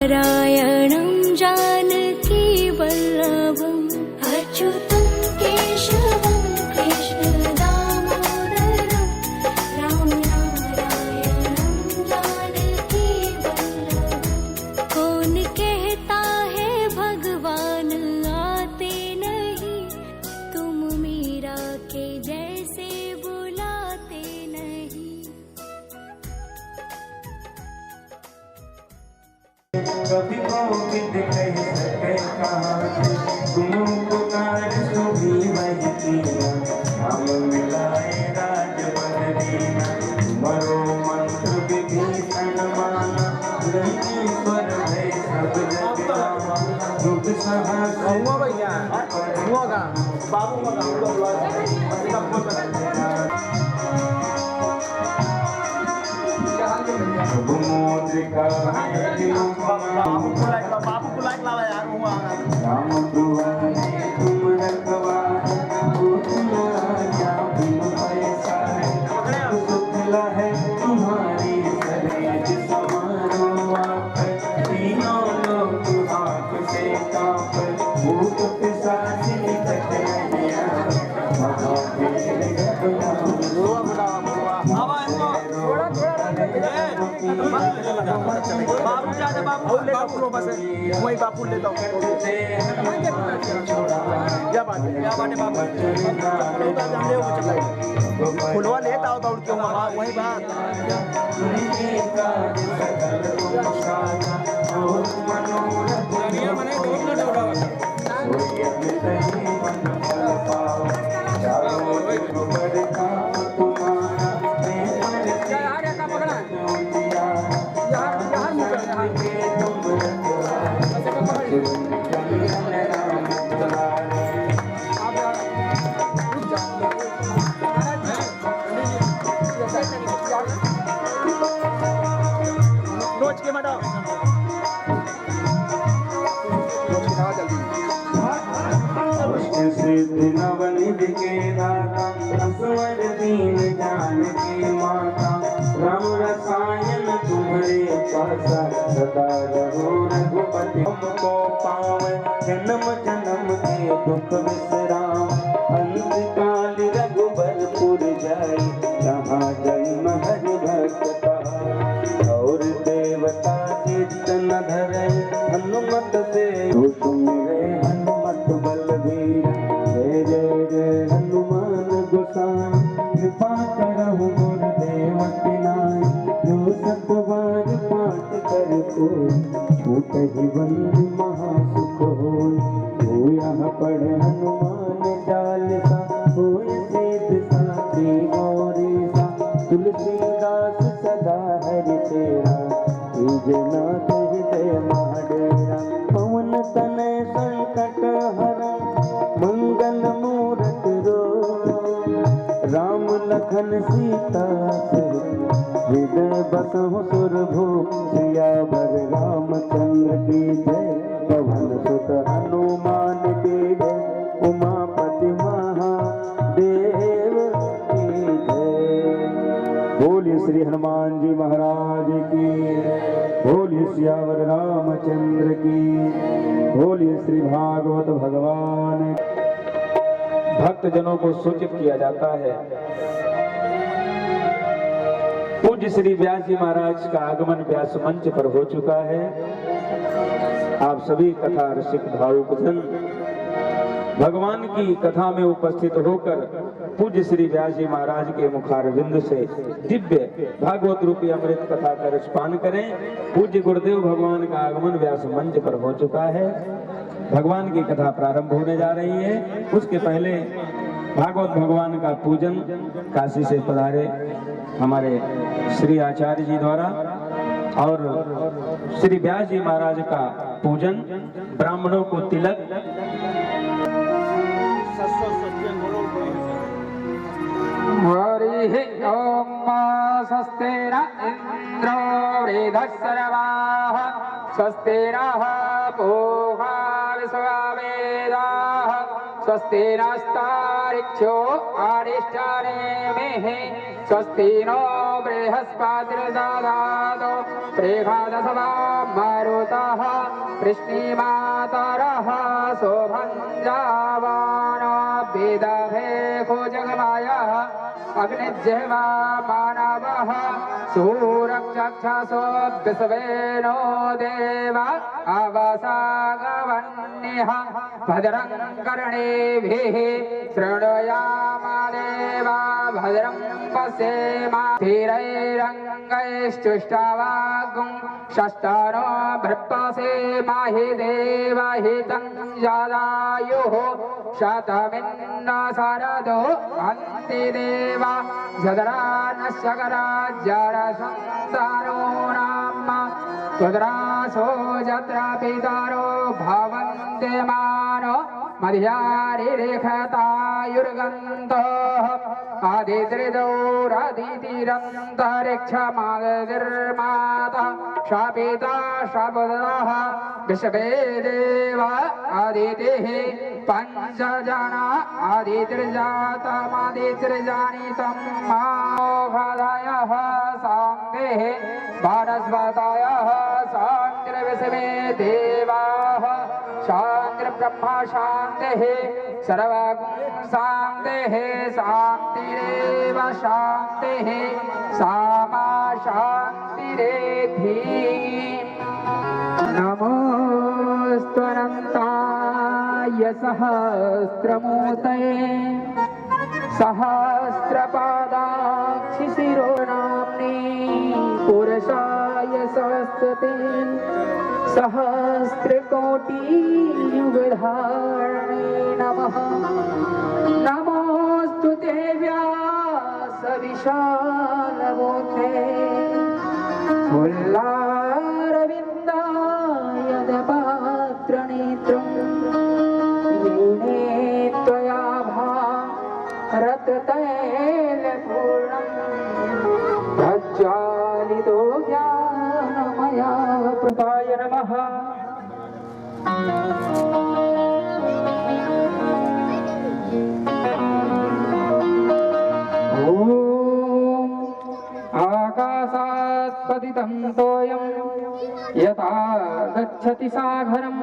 नारायणं जानकी वल्लभम् अच्युतं केशवं कृष्णदामोदरं राम नारायणं जानकी वल्लभम्। कौन कहता है भगवान आते नहीं, तुम मीरा के जैसे बुलाते नहीं। कभी गोविंद कह सके कहाँ, तुम पुकार सुभी बजती ना, हम मिलाए राज बदरीना, मरो मंत्र विभीषण माना, ईश्वर है सब जग रामा, दुख सहस मुद्रिका बाबू को लाइक लावा यार राम दुआरे तुम रखवारे, क्या बिन पैसा सुखला है तुम्हारी सरेज समारो आप, तीनों लोग आँख से कांप, भूत पिशाच निकट नहीं आए, बाबू लो बस वही बापू लेता हूँ। क्या बात है बाबू, फुलवा लेता हो दौड़ के वही बात। रोज के मडा सिद्ध नवनिधि के दाता, स्वर दीन जान की माता, राम रसायन तुम्हारे पासा, सदा रहो रघुपति हमको पावे, जन्म जन्म के दुख विश्राम, अंत काल रघुबरपुर जाई, जहाँ जन्म हरि भक्त का, और देवता चित्त न धरे, हनुमत से सुमिरे हनुमत बलबीर, जय जय जय हनुमान गोसाई, कृपा करहु गुरुदेव की नाई, जो सत बार पाठ कर कोई, छूटहि बंधु महासुख होय, जो यहाँ पढ़े हनुमान चालीसा, होय सिद्ध साखी गौरी सा, तुलसीदास सदा हरि तेरा, नाथ हृदय महाडेरा, पवन तनय संकट हरण, मंगल मूरत रो, राम लखन सीता हृदय बसहु सुरभु, सियावर रामचंद्र की जय, पवन सुत हनुमान की जय, उमापति महादेव की जय। बोलिए श्री हनुमान जी महाराज की, बोलिए सियावर रामचंद्र की, बोलिए श्री भागवत भगवान। भक्तजनों को सूचित किया जाता है, पूज्य श्री व्यास जी महाराज का आगमन व्यास मंच पर हो चुका है। आप सभी कथा रसिक भावुक जन भगवान की कथा में उपस्थित होकर पूज्य श्री व्यास जी महाराज के मुखारविंद से दिव्य भागवत रूपी अमृत कथा का रसपान करें। पूज्य गुरुदेव भगवान का आगमन व्यास मंच पर हो चुका है। भगवान की कथा प्रारंभ होने जा रही है। उसके पहले भागवत भगवान का पूजन काशी से पधारे हमारे श्री आचार्य जी द्वारा और श्री व्यास जी महाराज का पूजन, ब्राह्मणों को तिलक। हरि ओम स्वस्ति न इंद्रो वृद्धश्रवाः स्वस्ति नः पूषा विश्ववेदाः स्वस्ति नस्तारिक्षो अरिष्टानेमिः स्वस्ति नो बृहस्पतिर्दधातु प्रेषादसवा मरुतः कृष्णीमातरः शोभञ्जावानो विदधे भुजगमयः अग्निज्येवा मानवः सूरक्षक्षसो विश्वेनो देवा अवसागवन्यः भद्रं कर्णेभिः शृणुयाम देवा भद्रं पश्येमा स्थिरैरङ्गैश्चुष्टवागुं शस्तानो भृत्पसेमाहि देवहितं जदायुः शतमिन्न शरदो अन्ति देवा जदरानशकराज्यरसन्तानो नाम त्वद्रासो यत्र पितरो भवन्ति मानो मध्यारिरेखतायुर्गन्तः आदित्रिदौरदितिरन्तरिक्षमादिर्माता शापिता शापुत्रः विश्वे देव आदितिः पञ्चजना आदितिर्जातमादितिर्जानितं मोघदयः साङ्गेः वारस्वतयः साङ्गिर्विश्वे देवाः शान्तिर्ब्रह्म शान्तिः सर्वगुं शान्तिः शान्तिरेव शान्तिः सामा शान्तिरेधि नमोऽस्त्वनन्ताय सहस्रमूर्तये सहस्रपादाक्षिशिरो नाम्ने पुरुषाय सहस्रते सहस्रकोटियुगधारणे नमः नमोऽस्तु ते व्यासविशालबुद्धे फुल्लारविन्दायदपात्रनेत्रं येने त्वया भारततैलपूर्णं प्रज्वालितो ज्ञानमया प्रदाय नमः आकाशात् पतितं तोयं यथा गच्छति सागरं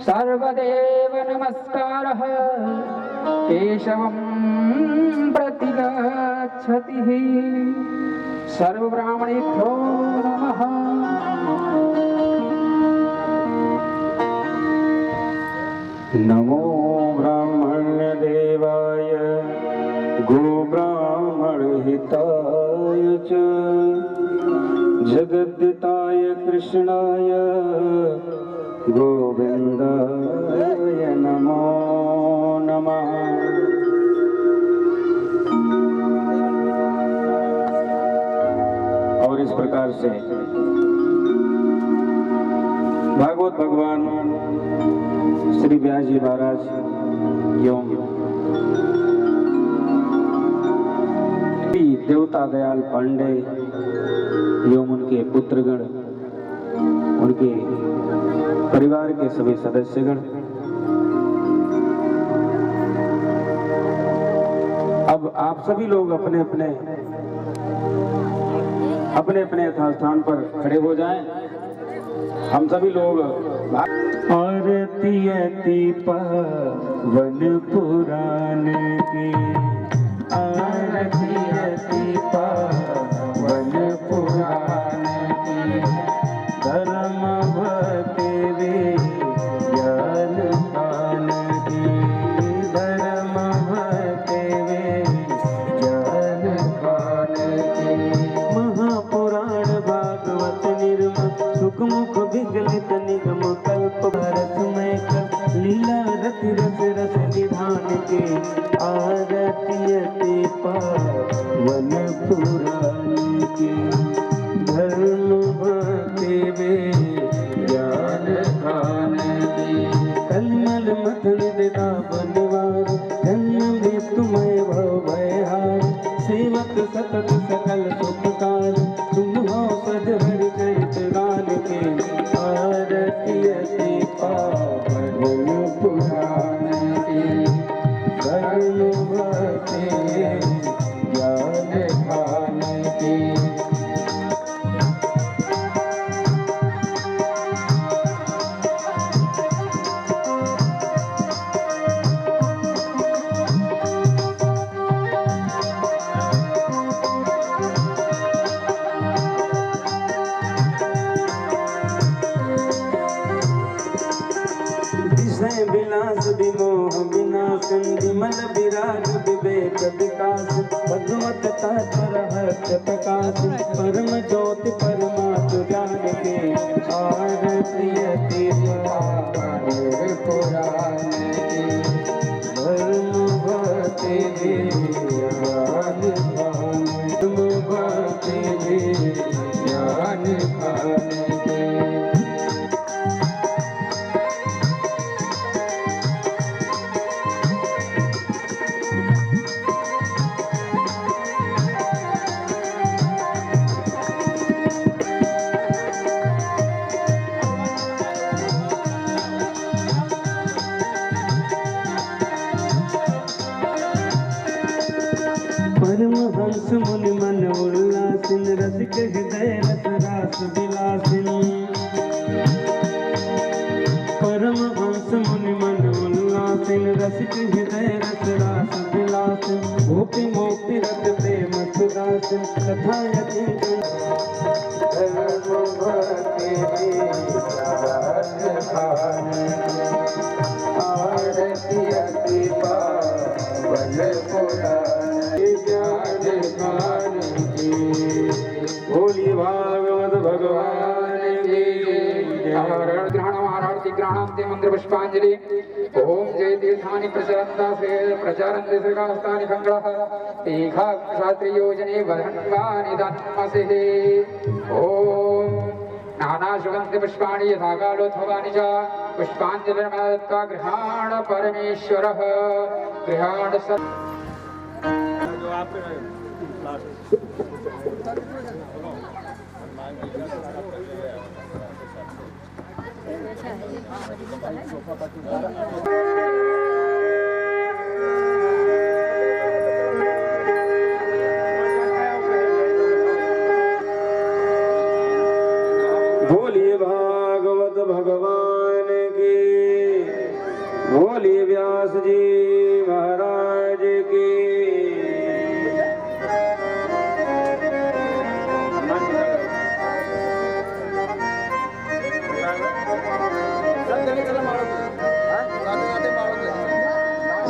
सर्वदेव नमस्कारः केशवं प्रति गच्छति सर्वब्राह्मणेभ्यो नमः नमो ब्राह्मण्यदेवाय गोब्राह्मणहिताय च जगद्दिताय कृष्णाय गोविन्दाय नमो नमः। और इस प्रकार से भागवत भगवान श्री व्यास जी महाराज एवं देवता दयाल पांडे एवं उनके पुत्रगण, उनके परिवार के सभी सदस्यगण अब आप सभी लोग अपने अपने यथास्थान पर खड़े हो जाएं। हम सभी लोग आरती अति पावन पुराण की, आरती अति पावन पुराण की, धर्म भक्ति विज्ञान पान की, धर्म भक्ति विज्ञान पान की, महापुराण भागवत निर्मल सुखमुख विगलित निगम कल्प भरत में लीला रति रस रस निधान के, आरती अति पावन पुराण की, धर्म भक्ति विज्ञान खान की, कलमल मथन दिदा बनवार जन्म मृत्युमय भव भयहार, सेवक सतत सकल सुखकार, तुम हो सद हरि चरित गान के, आरती अति पावन पुराण की। विषय विलास विमोह विनाशन विमल विराग विवेक विकास भगवत तत्पर प्रकाश परम ज्योति परमात्म ज्ञान के आरती पुराण की धर्म भक्ति ज्ञान परमहंस मुनि मन उल्लासिन रसिक हृदय रस रास विलासिन परमहंस मुनि मन उल्लासिन रसिक हृदय रस रास विलासिन भूपि मोक्ति रत प्रेम सुदासिन कथा यतीन्द्र धर्म भक्ति आरती अति पावन बोलिए भागवत भगवान की ग्रहणांते मंत्र पुष्पांजलि ओम जय तीर्थानि प्रचरन्ते श्रीकास्तानि खंडः एका क्षात्रि योजने वधन्वानि धन्मसिः ओम नाना सुगंध पुष्पाणि यथा कालोद्भवानि च पुष्पांजलिर्मत्वा गृहाण परमेश्वरः गृहाण बोलिए भागवत भगवान की बोलिए व्यास जी महाराज की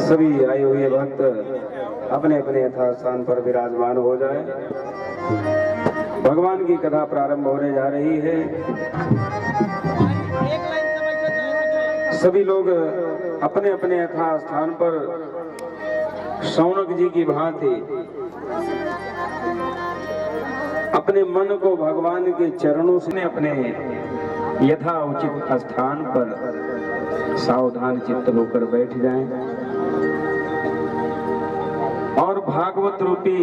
सभी आए हुए भक्त अपने अपने यथास्थान पर विराजमान हो जाए। भगवान की कथा प्रारंभ होने जा रही है। सभी लोग अपने अपने यथास्थान पर शौनक जी की भांति अपने मन को भगवान के चरणों से अपने यथा उचित स्थान पर सावधान चित्त होकर बैठ जाएं और भागवत रूपी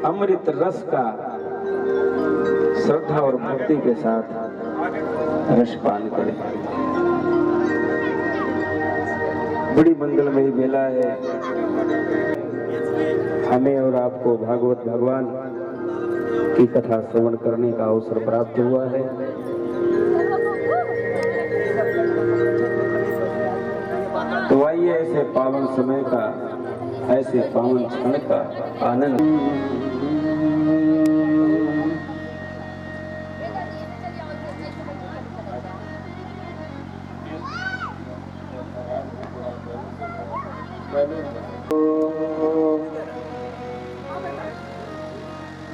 अमृत रस का श्रद्धा और भक्ति के साथ रसपान करें। बड़ी मंगलमयी बेला है। हमें और आपको भागवत भगवान की कथा श्रवण करने का अवसर प्राप्त हुआ है। तो आइए ऐसे पावन समय का ऐसे पावन क्षण का आनंद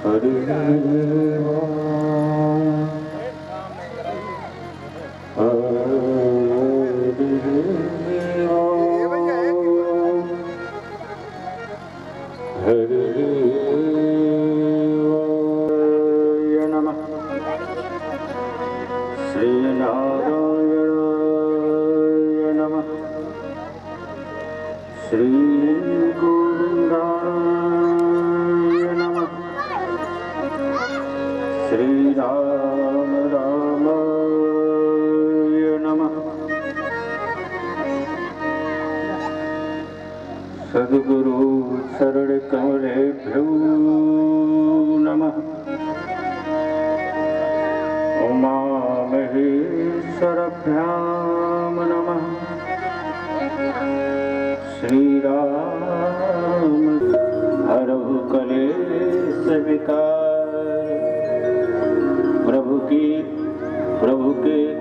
हरि नमः श्री नारायणाय नमः श्री गोविंदाय नमः श्री राम रामाय नमः सद्गुरु शरण कमलेभ्यो नमः उमा महेश्वरभ्यां नमः श्री राम हरहु कलेश विकार प्रभु के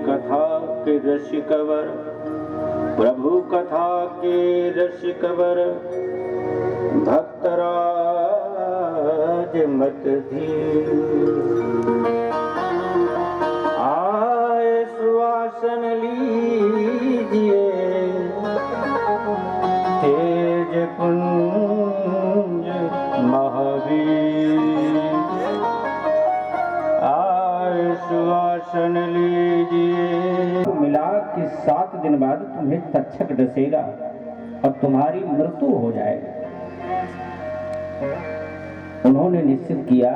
कथा के रसिकवर प्रभु कथा के रसिकवर भक्तराज मत धीर आए सुवासन लीजिए तेज कुंज महावीर आए सुवासन लीजिए। मिला कि 7 दिन बाद तुम्हें तक्षक डसेगा और तुम्हारी मृत्यु हो जाएगी। उन्होंने निश्चित किया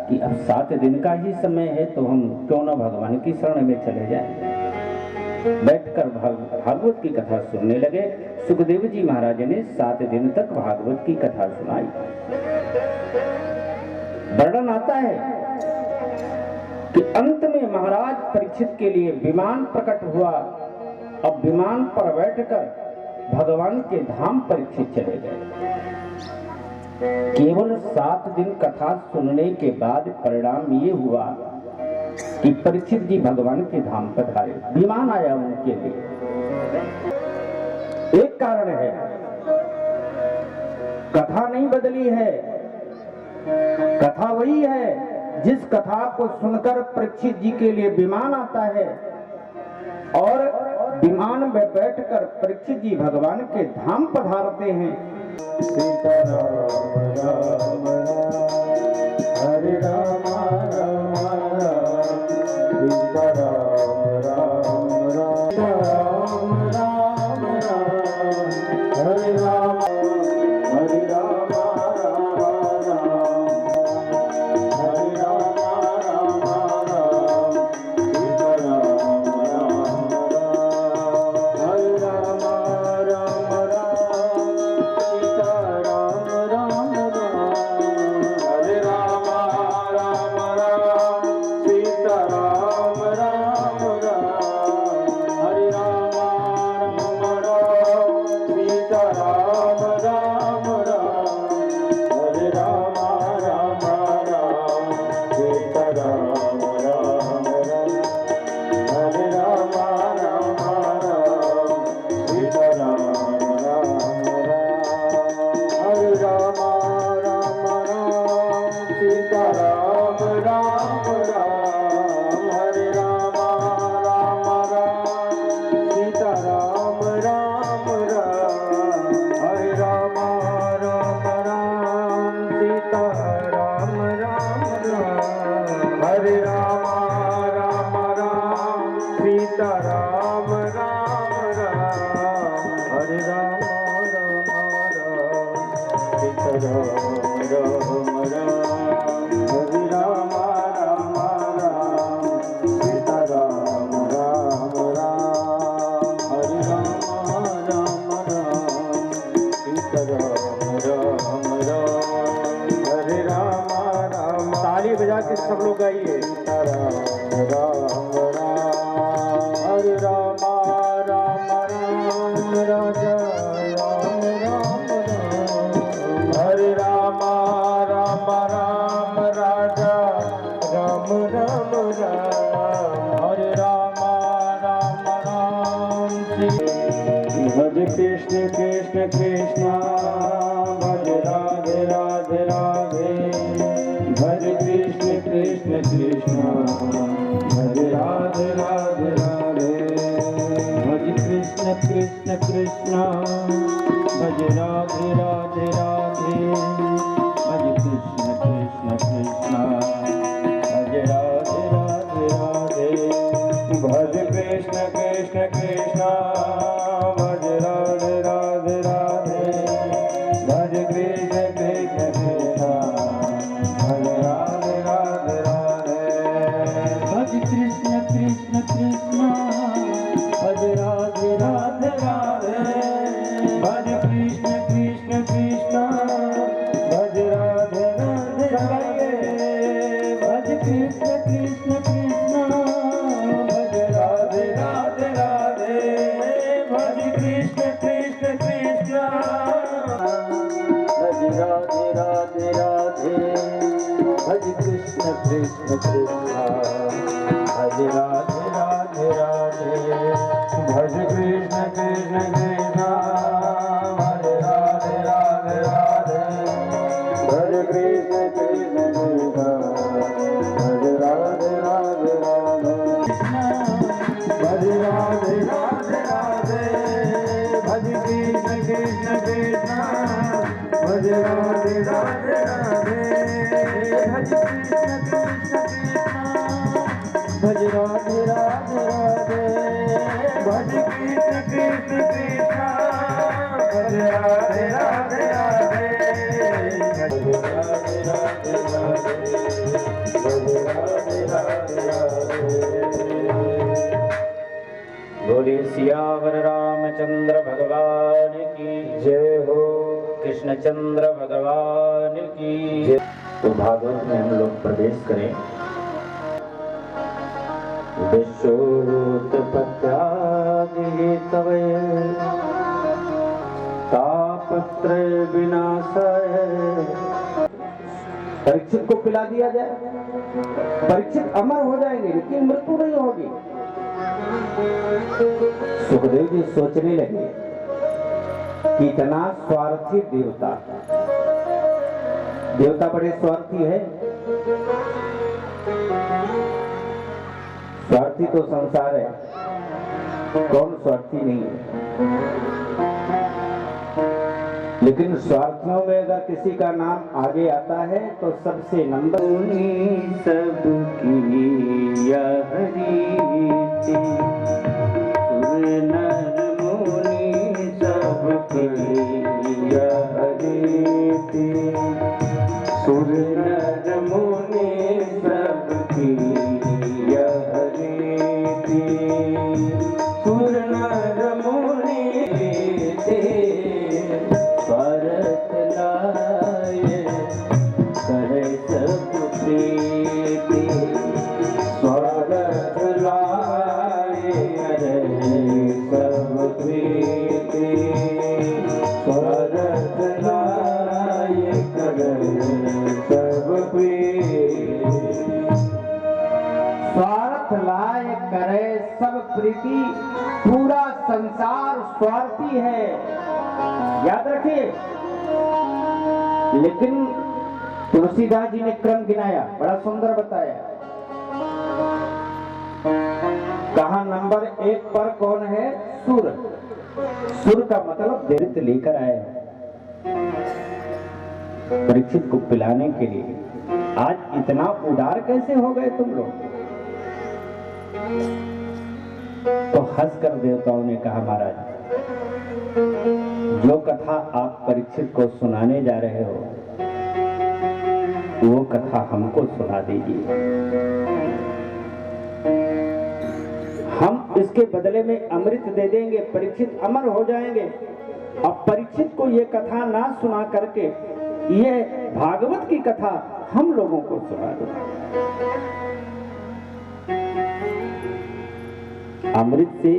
कि अब 7 दिन का ही समय है तो हम क्यों न भगवान की शरण में चले जाएं। बैठकर भागवत की कथा सुनने लगे। सुखदेव जी महाराज ने 7 दिन तक भागवत की कथा सुनाई। वर्णन आता है कि अंत में महाराज परीक्षित के लिए विमान प्रकट हुआ। अब विमान पर बैठकर भगवान के धाम परीक्षित चले गए। केवल 7 दिन कथा सुनने के बाद परिणाम ये हुआ कि परीक्षित जी भगवान के धाम पधारे। विमान आया उनके लिए। एक कारण है, कथा नहीं बदली है, कथा वही है। जिस कथा को सुनकर परीक्षित जी के लिए विमान आता है और विमान में बैठकर परीक्षित जी भगवान के धाम पधारते हैं। सीताराम राम हरे राम राम राम सीताराम राम राम राम राम हरे राम हरे राम राम राम हरे राम राम राम सीताराम राम राम हरे राम राम राम सीताराम राम राम हरे राम राम राम सीताराम राम राम हरे राम राम राम सीताराम राम राम हरे राम राम राम सीताराम राम राम हरे राम राम राम सीताराम राम राम हरे राम राम राम सीताराम राम राम हरे राम राम राम सीताराम राम राम हरे राम राम राम सीताराम राम राम हरे राम राम राम सीताराम राम राम हरे राम राम राम सीताराम राम राम हरे राम राम राम सीताराम राम राम हरे राम राम राम सीताराम राम राम हरे राम राम। ताली बजा के सब लोग गाइए। सीताराम राम राम हरे राम राम राम राजा राम राम राम हरे राम राम राम राजा राम राम राम हरे राम राम राम भज कृष्ण कृष्ण कृष्ण भज राधे राधे राधे भज कृष्ण कृष्ण कृष्ण भज राधे राधे राधे भज कृष्ण कृष्ण कृष्ण भज राधे राधे राधे भज कृष्ण कृष्ण कृष्ण भज राधे राधे राधे भज कृष्ण कृष्ण कृष्ण भज राधे राधे राधे भज कृष्ण कृष्ण कृष्ण भज राधे राधे राधे भज कृष्ण कृष्ण कृष्ण भज राधे राधे राधे भज कृष्ण कृष्ण कृष्ण भज राधे राधे राधे भज कृष्ण कृष्ण कृष्ण भज राधे राधे राधे भज कृष्ण कृष्ण कृष्ण भज राधे राधे राधे भज कृष्ण कृष्ण कृष्ण भज राधे राधे राधे भज कृष्ण कृष्ण राधे राधे राधे भज कृष्ण कृष्ण कृष्ण भज राधे राधे राधे भज कृष्ण कृष्ण कृष्ण भज राधे राधे राधे भज कृष्ण कृष्ण कृष्ण भज राधे राधे राधे भज राधे राधे राधे बोले सियावर रामचंद्र भगवान की जय हो कृष्णचंद्र भगवान की जय। तो भागवत में हम लोग प्रवेश करें। विश्वोत्पत्त्यादि तवे तापत्रय विनाशाय। परीक्षित को पिला दिया जाए, परीक्षित अमर हो जाएंगे लेकिन मृत्यु नहीं होगी। सुखदेव जी सोचने लगे कितना स्वार्थी देवता, देवता बड़े स्वार्थी है। स्वार्थी तो संसार है, कौन स्वार्थी नहीं है। लेकिन स्वार्थियों में अगर किसी का नाम आगे आता है तो सबसे नंबर सबकी सुर नर मुनि सबकी यह रीति सुर नर मुनि भरत लाए करे सब प्रीति स्वरथ लाए करे सब प्रीति स्वरथ लाए करे सब प्रीति स्वार्थ लाए करे सब प्रीति। पूरा संसार स्वार्थी है, याद रखिए। लेकिन तुलसीदास जी ने क्रम गिनाया, बड़ा सुंदर बताया। कहा नंबर 1 पर कौन है? सुर। सुर का मतलब दरिद्र लेकर आए परीक्षित को पिलाने के लिए। आज इतना उदार कैसे हो गए तुम लोग? तो हंसकर देवताओं ने कहा महाराज, जो कथा आप परीक्षित को सुनाने जा रहे हो वो कथा हमको सुना दीजिए, हम इसके बदले में अमृत दे देंगे, परीक्षित अमर हो जाएंगे। अब परीक्षित को ये कथा ना सुना करके ये भागवत की कथा हम लोगों को सुना दो। अमृत से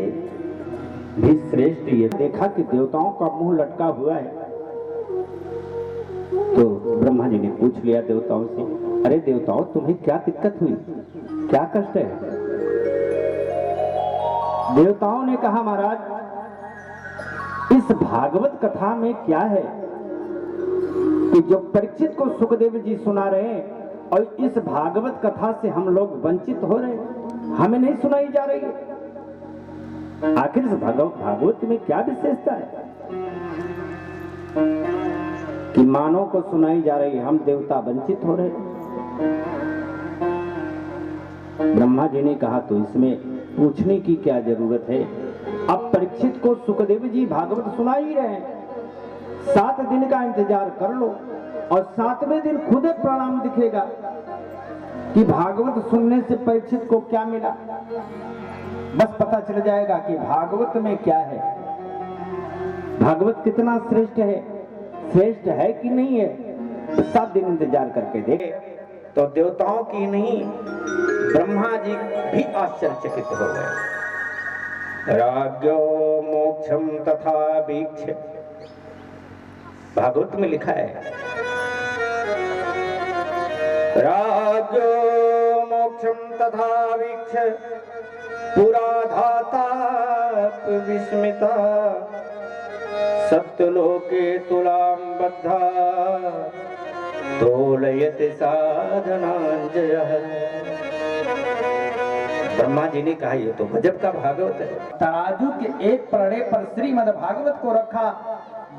भी श्रेष्ठ ये देखा कि देवताओं का मुंह लटका हुआ है। तो ब्रह्मा जी ने पूछ लिया देवताओं से, अरे देवताओं तुम्हें क्या दिक्कत हुई, क्या कष्ट है? देवताओं ने कहा महाराज, इस भागवत कथा में क्या है कि जो परीक्षित को सुखदेव जी सुना रहे हैं और इस भागवत कथा से हम लोग वंचित हो रहे हैं, हमें नहीं सुनाई जा रही है। आखिर इस भागवत में क्या विशेषता है कि मानव को सुनाई जा रही है, हम देवता वंचित हो रहे हैं? ब्रह्मा जी ने कहा तो इसमें पूछने की क्या जरूरत है। अब परीक्षित को सुखदेव जी भागवत सुना ही रहे हैं, 7 दिन का इंतजार कर लो और 7वें दिन खुद परिणाम दिखेगा कि भागवत सुनने से परीक्षित को क्या मिला। बस पता चल जाएगा कि भागवत में क्या है, भागवत कितना श्रेष्ठ है कि नहीं है। 7 दिन इंतजार करके देखे तो देवताओं की नहीं, ब्रह्मा जी भी आश्चर्यचकित हो गए। राज्यो मोक्षम तथा वीक्ष, भागवत में लिखा है, राज्यो मोक्षम तथा वीक्ष पुराधाता विस्मिता सप्तलोके तुलां बद्धा तोलयति साधनांजयः। ब्रह्मा जी ने कहा ये तो गजब का भागवत है। तराजू के एक पलड़े पर श्रीमद् भागवत को रखा,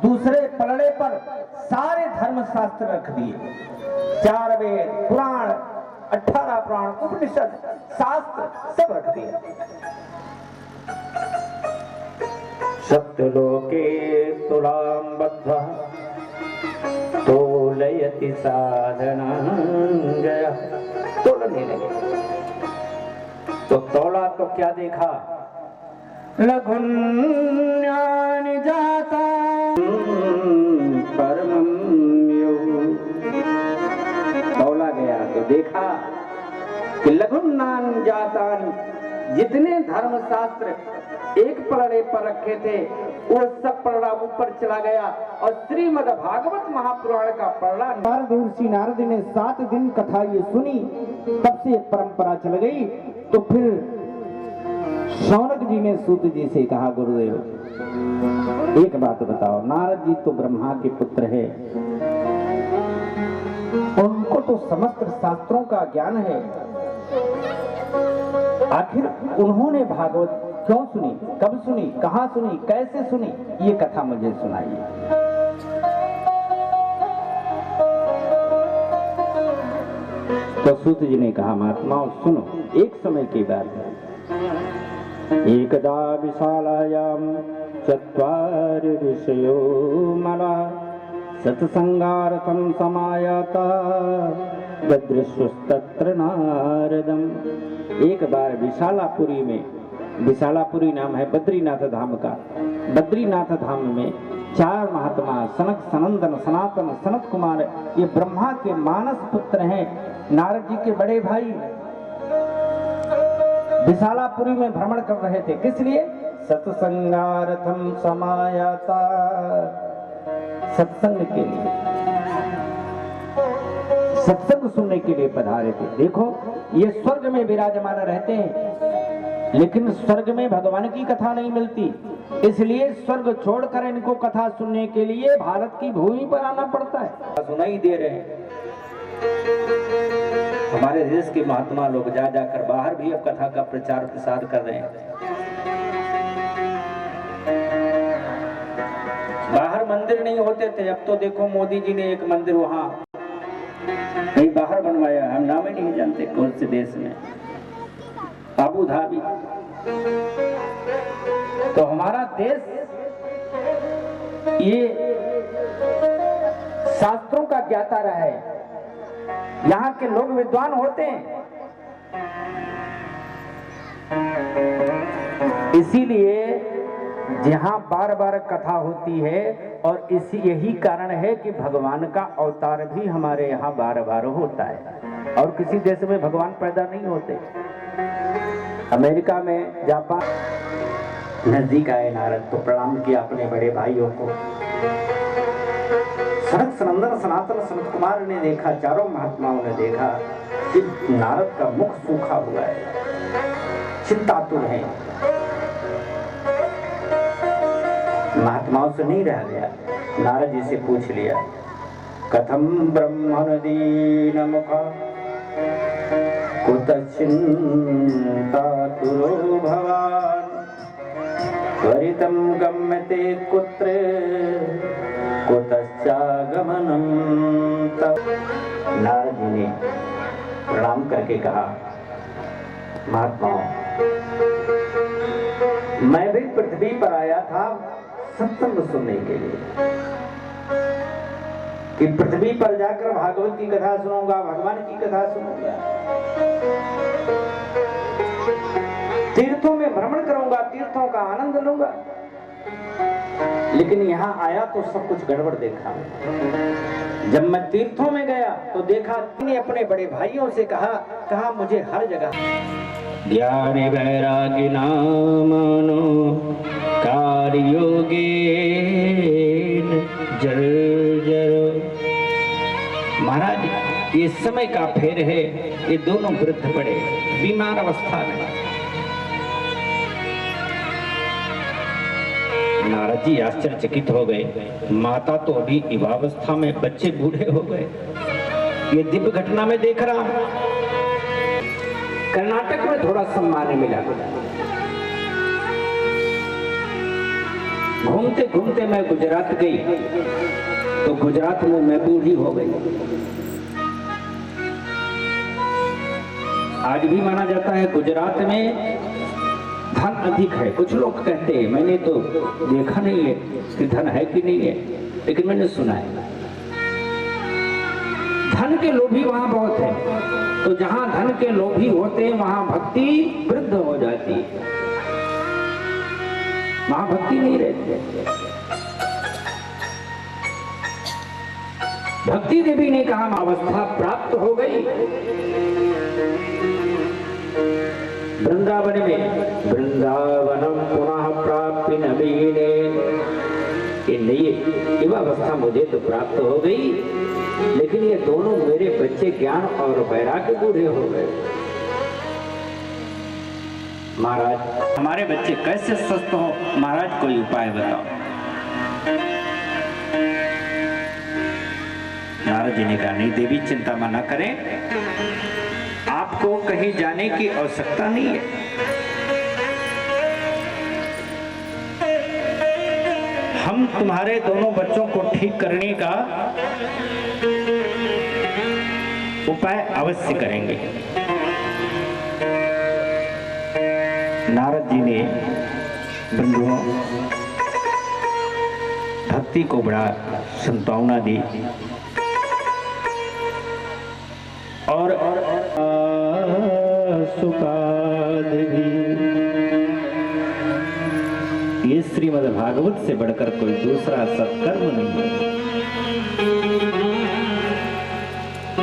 दूसरे पलड़े पर सारे धर्मशास्त्र रख दिए, 4 वेद, पुराण, 18 पुराण, उपनिषद, शास्त्र सब रख दिए। सत्यलोके तुलां बद्ध्वा तोलयति साधनांगया, तोलने लगे। तो तोला तो क्या देखा, लघुन्यानि जाता परमं यो, तोला गया तो देखा कि लघुन्यानि जाता, जितने धर्मशास्त्र एक पलड़े पर रखे थे वो सब पलड़ा ऊपर चला गया और श्रीमद् भागवत महापुराण का पलड़ा। नारद ऋषि नारद ने 7 दिन कथा ये सुनी, तब से परंपरा चल गई। तो फिर शौनक जी ने सूत जी से कहा, गुरुदेव एक बात बताओ, नारद जी तो ब्रह्मा के पुत्र है, उनको तो समस्त शास्त्रों का ज्ञान है, आखिर उन्होंने भागवत क्यों सुनी, कब सुनी, कहां सुनी, कैसे सुनी, ये कथा मुझे सुनाइए। तो सूत जी ने कहा, महात्माओं सुनो, एक समय की बात है। एकदा विशालायाम 4 ऋषयो मला सत्संगार्थं समायाता ददृशुस्तत्र नारदम। एक बार विशालापुरी में, विशालापुरी नाम है बद्रीनाथ धाम का, बद्रीनाथ धाम में 4 महात्मा सनक, सनंदन, सनातन, सनत कुमार, ये ब्रह्मा के मानस पुत्र हैं, नारद जी के बड़े भाई, विशालापुरी में भ्रमण कर रहे थे। किस लिए? सत्संगार्थम समायाता, सत्संग के लिए, सत्संग सुनने के लिए पधारे थे। देखो ये स्वर्ग में विराजमान रहते हैं, लेकिन स्वर्ग में भगवान की कथा नहीं मिलती, इसलिए स्वर्ग छोड़कर इनको कथा सुनने के लिए भारत की भूमि पर आना पड़ता है। सुनाई दे रहे हैं हमारे देश के महात्मा लोग, जा जाकर बाहर भी अब कथा का प्रचार प्रसार कर रहे हैं। बाहर मंदिर नहीं होते थे, अब तो देखो मोदी जी ने एक मंदिर वहां कहीं बाहर बनवाया, हम नाम ही नहीं जानते कौन से देश में, अबू धाबी। तो हमारा देश ये शास्त्रों का ज्ञाता रहा है, यहाँ के लोग विद्वान होते हैं, इसीलिए जहां बार बार कथा होती है, और इसी यही कारण है कि भगवान का अवतार भी हमारे यहाँ बार बार होता है, और किसी देश में भगवान पैदा नहीं होते। अमेरिका में, जापान नजदीक आए नारद तो प्रणाम किया अपने बड़े भाइयों को। सनक, सनंदन, सनातन, सनत कुमार ने देखा, 4 महात्माओं ने देखा कि नारद का मुख सूखा हुआ है, चिंतातुर है। महात्माओं से नहीं रह गया, नारद जी से पूछ लिया, कथम ब्रह्मण दीन मुखा कुत चिंतातुरो भवान त्वरितं गम्यते कुत्र कुतश्चागमनं तव। नारद जी ने प्रणाम करके कहा, महात्माओं मैं भी पृथ्वी पर आया था सत्संग सुनने के लिए, कि पृथ्वी पर जाकर भागवत की कथा सुनूंगा, भगवान की कथा सुनूंगा, तीर्थों में भ्रमण करूंगा, तीर्थों का आनंद लूंगा, लेकिन यहाँ आया तो सब कुछ गड़बड़ देखा। जब मैं तीर्थों में गया तो देखा, मैंने अपने बड़े भाइयों से कहा मुझे हर जगह ज्ञान वैरागी नामनो कार्योगेन जर जर। महाराज ये समय का फेर है, ये दोनों वृद्ध पड़े बीमार अवस्था में। नारद जी आश्चर्यचकित हो गए, माता तो अभी युवावस्था में, बच्चे बूढ़े हो गए, ये दिव्य घटना में देख रहा हूं। कर्नाटक में थोड़ा सम्मान मिला। घूमते घूमते मैं गुजरात गई तो गुजरात में मैं बूढ़ी हो गई। आज भी माना जाता है गुजरात में धन अधिक है। कुछ लोग कहते हैं, मैंने तो देखा नहीं है कि धन है कि नहीं है, लेकिन मैंने सुना है धन के लोभी वहां बहुत है। तो जहां धन के लोभी होते हैं वहां भक्ति वृद्ध हो जाती है, वहां भक्ति नहीं रहती। भक्ति देवी ने कहा अवस्था प्राप्त हो गई वृंदावन में। वृंदावनम पुनः प्राप्ति नवीने, ये नई अवस्था मुझे तो प्राप्त हो गई, लेकिन ये दोनों मेरे बच्चे ज्ञान और वैराग्य बूढ़े हो गए। महाराज हमारे बच्चे कैसे स्वस्थ हो, महाराज कोई उपाय बताओ। नारद जी ने कहा नहीं देवी चिंता न करें, आपको कहीं जाने की आवश्यकता नहीं है। हम तुम्हारे दोनों बच्चों को ठीक करने का उपाय अवश्य करेंगे। नारद जी ने बंधुओं भक्ति को बड़ा संतावना दी और सुकाद भी। ये श्रीमद् भागवत से बढ़कर कोई दूसरा सत्कर्म नहीं है।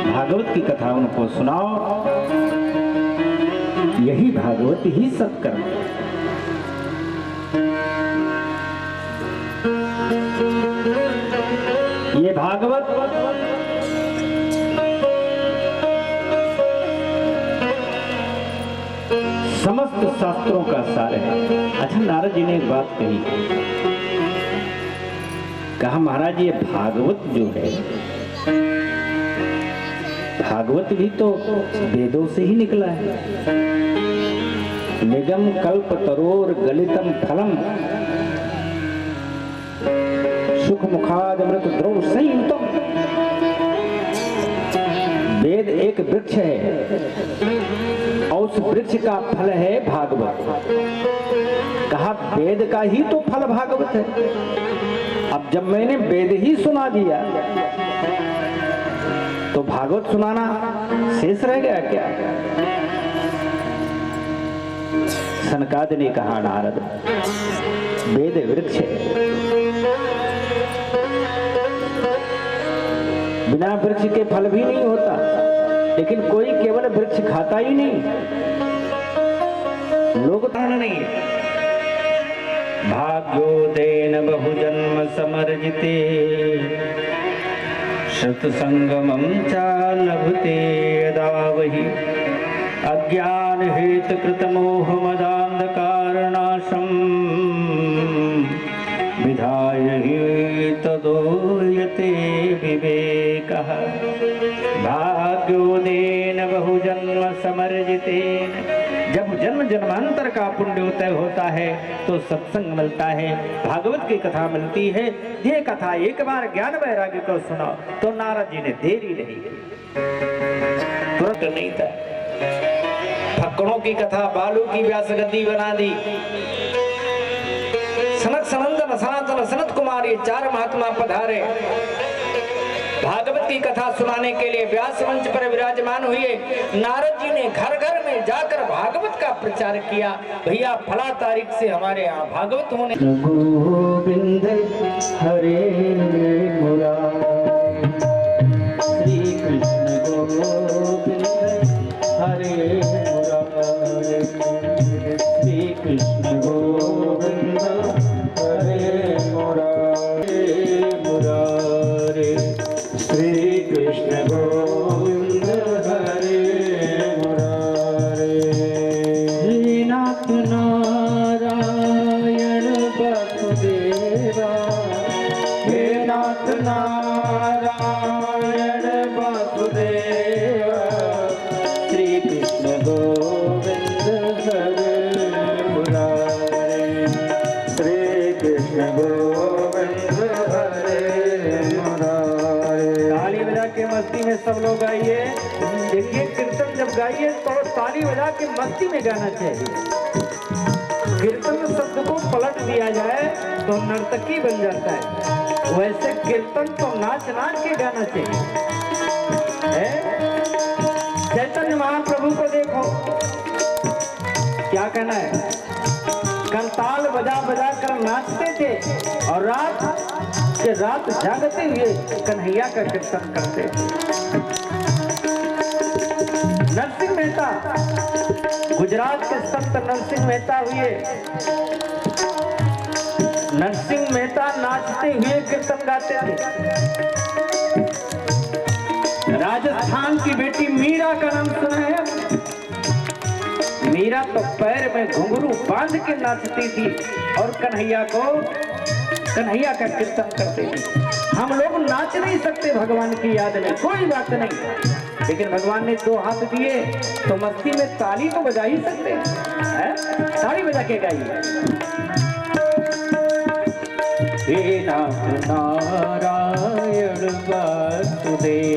भागवत की कथा उनको सुनाओ, यही भागवत ही सत्कर्म है। ये भागवत समस्त शास्त्रों का सार है। अच्छा नारद जी ने एक बात कही, कहा महाराज ये भागवत जो है, भागवत भी तो वेदों से ही निकला है। निगम कल्प तरोर गलितम फलम सुख मुखाद अमृत द्रव संयुतम। वेद एक वृक्ष है और उस वृक्ष का फल है भागवत। कहा वेद का ही तो फल भागवत है। अब जब मैंने वेद ही सुना दिया तो भागवत सुनाना शेष रह गया क्या? सनकाद ने कहा नारद वेद वृक्ष है, बिना वृक्ष के फल भी नहीं होता, लेकिन कोई केवल वृक्ष खाता ही नहीं, लोग तारण नहीं है। भाग्योदेन बहुजन्म समर्जिते सत्संगमं च लभते यदा वही अज्ञान हेतु कृत मोह मदान्धकारनाशं विधाय हि तदोयते विवेकः। भाग्योदेन बहुजन्म समर्जितेन, जब जन्म जन्मांतर का पुण्य उदय होता है तो सत्संग मिलता है, भागवत की कथा मिलती है। ये कथा एक बार ज्ञान वैराग्य को सुनो तो नारद जी ने देरी नहीं की, तुरंत नहीं था। फक्कड़ों की कथा बालू की व्यास गद्दी बना दी। सनक सनंदन सनातन सनत कुमार ये चार महात्मा पधारे भागवत की कथा सुनाने के लिए व्यास मंच पर विराजमान हुए। नारद जी ने घर घर में जाकर भागवत का प्रचार किया। भैया फला तारीख से हमारे यहाँ भागवत होने। गोविंद हरे मुरारी, श्री कृष्ण गोविंद हरे मुरारी, श्री कृष्ण गोविंद हरे मुरारी मुरारी, श्री कृष्ण गोविंद हरे मुरारी। श्रीनाथ नारायण वासुदेवा, हे नाथ नारायण वासुदेवा, श्री कृष्ण गोविंद कृष्ण गोविंद हरे मुरारे। ताली बजा के मस्ती में सब लोग गाइए। देखिए कीर्तन जब गाइए तो ताली बजा के मस्ती में गाना चाहिए। कीर्तन शब्द को पलट दिया जाए तो नर्तकी बन जाता है, वैसे कीर्तन तो नाच नाच के गाना चाहिए। चैतन्य महाप्रभु को देखो, क्या कहना है, कंताल बजा बजा कर नाचते थे और रात जागते हुए कन्हैया का कीर्तन करते थे। नरसिंह मेहता, गुजरात के संत नरसिंह मेहता हुए, नरसिंह मेहता नाचते हुए कीर्तन गाते थे। राजस्थान की बेटी मीरा का नाम सुना है? मीरा तो पैर में घुंघरू बांध के नाचती थी और कन्हैया का कीर्तन करते थे। हम लोग नाच नहीं सकते भगवान की याद में, कोई बात नहीं, लेकिन भगवान ने 2 हाथ दिए तो मस्ती में ताली तो बजा ही सकते हैं। ताली बजा के गाइए। हे नाथ नारायण वासुदेवा,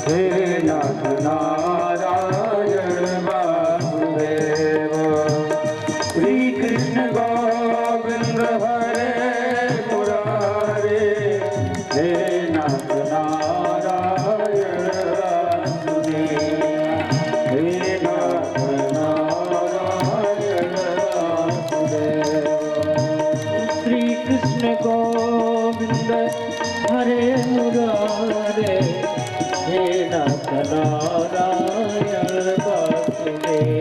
हे नाथ नारायण वासुदेवा, श्री कृष्ण गोविंद हरे मुरारे, हे नाथ नारायण वासुदेवा, हे नाथ नारायण वासुदेवा, श्री कृष्ण गोविंद हरे मुरारे, हे नाथ नारायण वासुदेवा,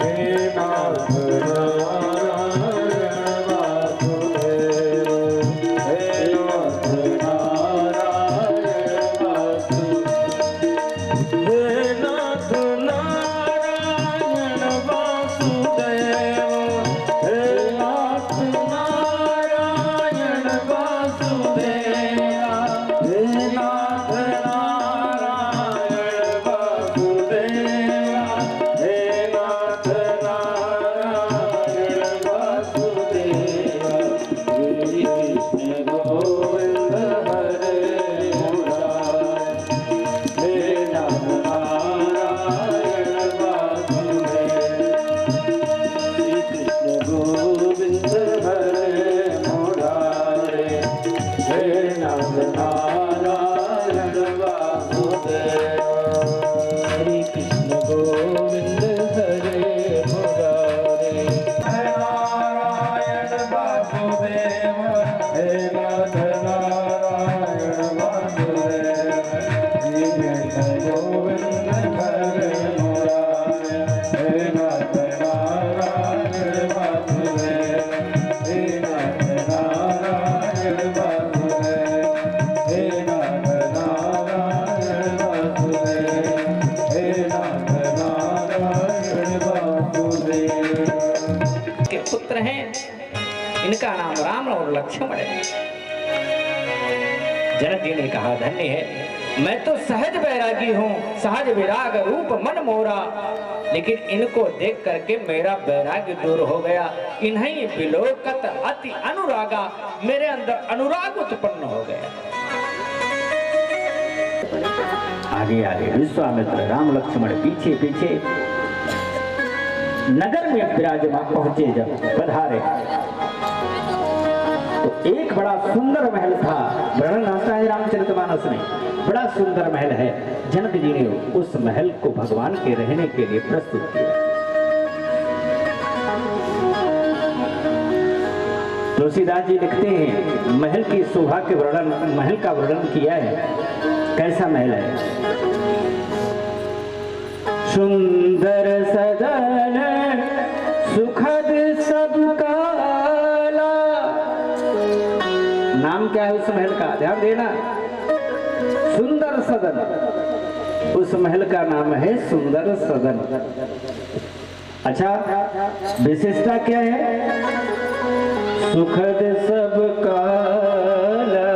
हे नाथ नारायण वासुदेवा, हे नाथ नारायण वासुदेवा, हे नाथ नारायण वासुदेवा, हे नाथ नारायण वासुदेवा, हे नाथ नारायण वासुदेवा, हे नाथ नारायण वासुदेवा, श्री कृष्ण गोविंद हरे मुरारे, हे नाथ नारायण वासुदेवा, श्री कृष्ण गोविंद हरे मुरारे, हे नाथ नारायण वासुदेवा, श्री कृष्ण गोविंद हरे मुरारे, हे नारायण वासुदेवा, हे नाथ नारायण वासुदेवा, श्री कृष्ण गोविंद हरे मुरारे, हे नाथ नारायण वासुदेवा, हे नाथ नारायण वासुदेवा, हे नाथ नारायण वासुदेवा, हे नाथ नारायण वासुदेवा। के पुत्र हैं, इनका नाम राम और लक्ष्मण है। जनक जी ने कहा, धन्य है, मैं तो सहज बैरागी हूँ, सहज विराग रूप मन मोरा, लेकिन इनको देख करके मेरा बैराग्य दूर हो गया। इन्हीं विलोकत अति अनुरागा, मेरे अंदर अनुराग उत्पन्न हो गया। आगे आगे विश्वामित्र राम लक्ष्मण पीछे पीछे नगर में विराजमान पहुंचे। जब पधारे तो एक बड़ा सुंदर महल था। वर्णन आता है रामचरितमानस में, बड़ा सुंदर महल है। जनक जी ने उस महल को भगवान के रहने के लिए प्रस्तुत किया। तुलसीदास जी लिखते हैं, महल की शोभा के वर्णन, महल का वर्णन किया है। कैसा महल है? सुंदर सदन सुखद सब काला। नाम क्या है उस महल का? ध्यान देना, सुंदर सदन। उस महल का नाम है सुंदर सदन। अच्छा, विशेषता क्या है? सुखद सब काला,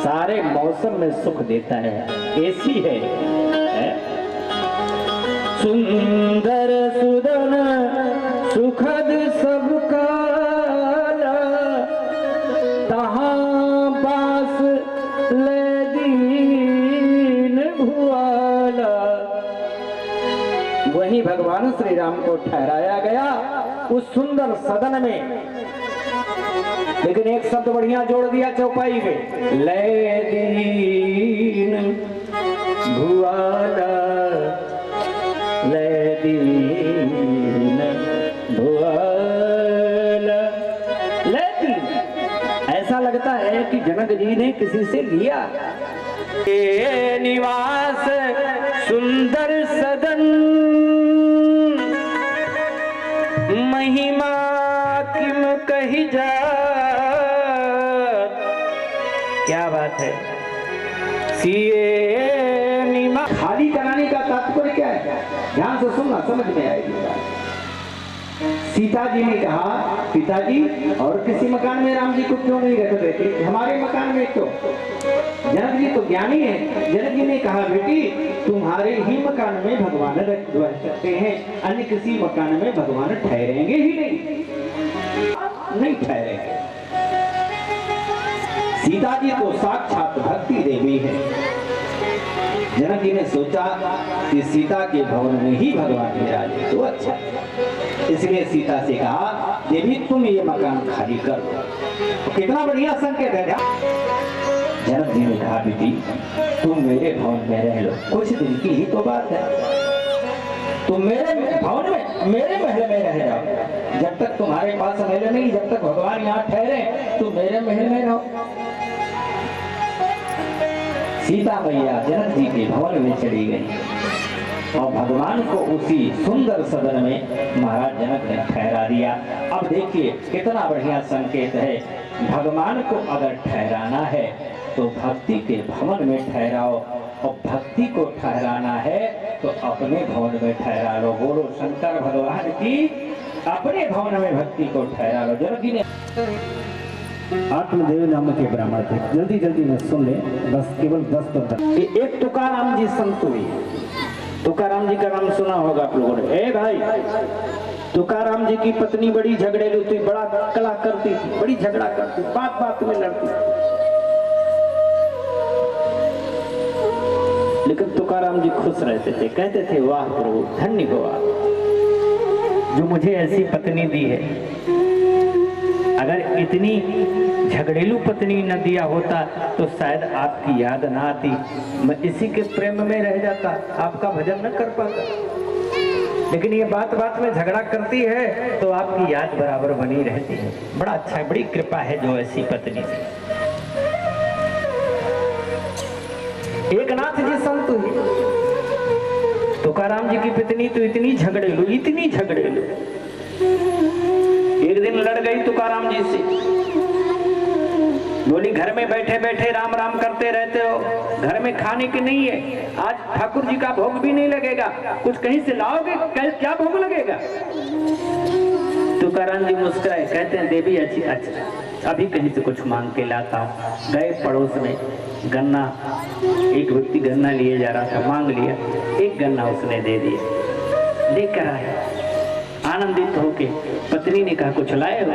सारे मौसम में सुख देता है। ऐसी है, सुंदर सुदन सुखद सब काला। राम को ठहराया गया उस सुंदर सदन में। लेकिन एक शब्द बढ़िया जोड़ दिया चौपाई में, ले दीन भुआला, ले दीन भुआला, ले दीन। ऐसा लगता है कि जनक जी ने किसी से लिया। ये निवास सुंदर सदन, महिमा किम कही जा। क्या बात है। सीए निवास खाली कराने का तात्पर्य क्या है? ध्यान से सुनना, समझ में आएगी बात। सीता जी ने कहा पिताजी और किसी मकान में राम जी को क्यों नहीं रख देते, हमारे मकान में तो। जनक जी तो ज्ञानी है। जनक जी ने कहा बेटी तुम्हारे ही मकान में भगवान रह सकते हैं, अन्य किसी मकान में भगवान ठहरेंगे ही नहीं ठहरेंगे। सीता जी तो साक्षात भक्ति देवी है। जनक जी ने सोचा कि सीता के भवन में ही भगवान विराजे तो अच्छा, इसलिए सीता से कहा देवी तुम ये मकान खाली कर दो। तो कितना बढ़िया संकेत है। जनक जी ने कहा बेटी तुम मेरे भवन में रह लो, कुछ दिन की ही तो बात है। तुम मेरे भवन में मेरे महल में रह जाओ, जब तक तुम्हारे पास महल नहीं, जब तक भगवान यहाँ ठहरे तुम मेरे महल में रहो। सीता मैया जनक जी के भवन में चली गई और भगवान को उसी सुंदर सदन में महाराज जनक ने ठहरा दिया। अब देखिए कितना बढ़िया संकेत है। भगवान को अगर ठहराना है तो भक्ति के भवन में ठहराओ, और भक्ति को ठहराना है तो अपने भवन में ठहरा लो। बोलो शंकर भगवान की, अपने भवन में भक्ति को ठहरा लो। जनक जी ने आत्मदेव नाम के ब्राह्मण थे, जल्दी जल्दी में सुन ले, बस केवल 10 पद। एक तुकाराम जी संत हुए। तुकाराम जी का नाम सुना होगा आप लोगों ने। ए भाई, तुकाराम जी की पत्नी बड़ी झगड़ेलू थी, बड़ा कला करती थी, बड़ी झगड़ा करती, बात बात में लड़ती। लेकिन तुकाराम जी खुश रहते थे, कहते थे वाह प्रभु धन्य हो आप जो मुझे ऐसी पत्नी दी है। अगर इतनी झगड़ेलू पत्नी न दिया होता तो शायद आपकी याद ना आती, मैं इसी के प्रेम में रह जाता, आपका भजन न कर पाता। लेकिन ये बात बात में झगड़ा करती है तो आपकी याद बराबर बनी रहती है। बड़ा अच्छा है, बड़ी कृपा है जो ऐसी पत्नी। एक नाथ जी संत हुए। तुकाराम जी की पत्नी तो इतनी झगड़ेलू, इतनी झगड़ेलू। एक दिन लड़ गई तुकाराम जी से, बोली घर में बैठे बैठे राम राम करते रहते हो, घर में खाने की नहीं है, आज ठाकुर जी का भोग भी नहीं लगेगा, कुछ कहीं से लाओगे, कल क्या भोग लगेगा। तुकाराम जी मुस्कुराए, कहते हैं देवी अच्छी अच्छा अभी कहीं से कुछ मांग के लाता हूँ। गए पड़ोस में गन्ना, एक व्यक्ति गन्ना लिए जा रहा था, मांग लिया, एक गन्ना उसने दे दिया। लेकर आया आनंदित होके। पत्नी ने कहा कुछ लाए हो?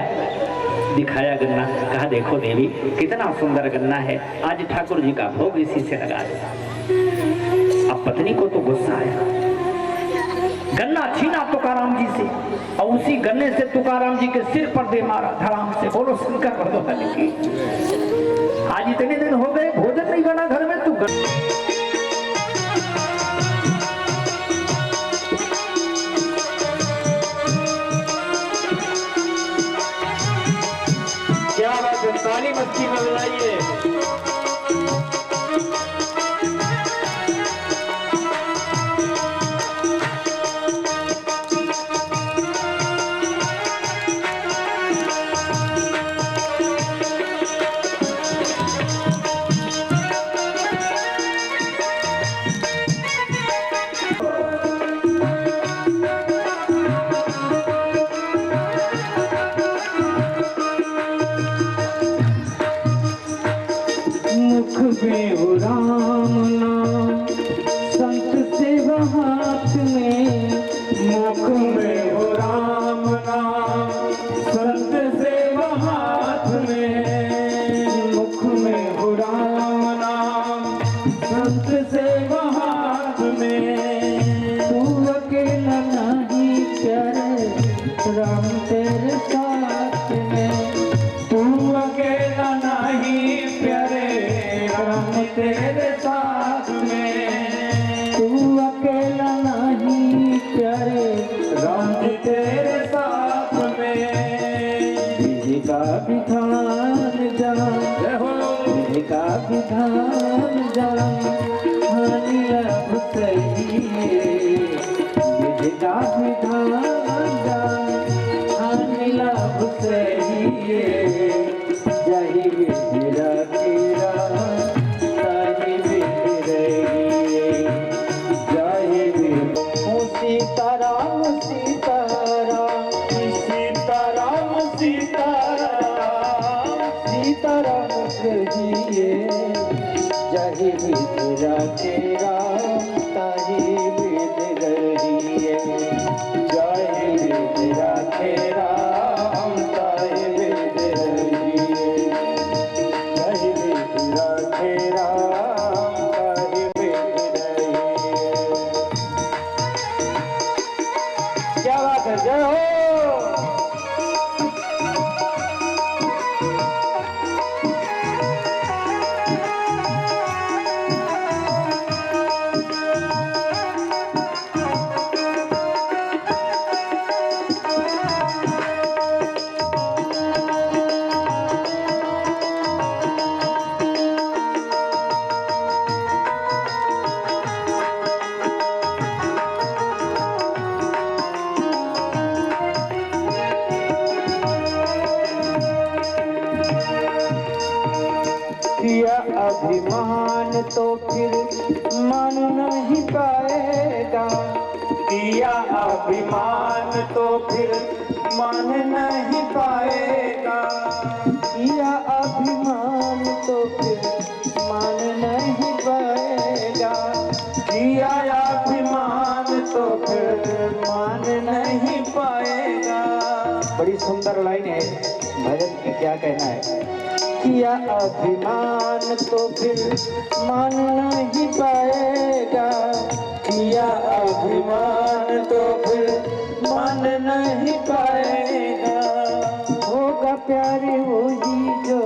दिखाया गन्ना, कहा देखो देवी कितना सुंदर गन्ना है, आज ठाकुर जी का भोग इसी से लगा दे। अब पत्नी को तो गुस्सा आया, गन्ना छीना तुकाराम जी से और उसी गन्ने से तुकाराम जी के सिर पर दे मारा धड़ाम से। बोलो शंकर भगवान की। आज इतने दिन हो गए भोजन नहीं बना घर में, तू क्या बात है, ताली मस्ती में बजाइए। विधि का विधान जान, विधि का विधान जान, हानि लाभ कहिए। विधि का विधान जान, हानि लाभ कहिए। जही विधि रखेरा ताहि विधि रहिए। जय विधि सीताराम सीताराम सीताराम सीताराम सीताराम कहिए। जही विधि रखेरा ताहि विधि रहिए। जय विधि रखेरा ताहि विधि रहिए। जय विधि रखेरा ताहि विधि रहिए। क्या बात है, जय हो। किया अभिमान तो फिर मान नहीं पाएगा। किया अभिमान तो फिर मान नहीं पाएगा। किया अभिमान तो फिर मान नहीं पाएगा। किया अभिमान तो फिर मान नहीं पाएगा। बड़ी सुंदर लाइन है भजन की, क्या कहना है। किया अभिमान तो फिर मान नहीं पाएगा। किया अभिमान तो फिर मान नहीं पाएगा। होगा प्यारे वही जो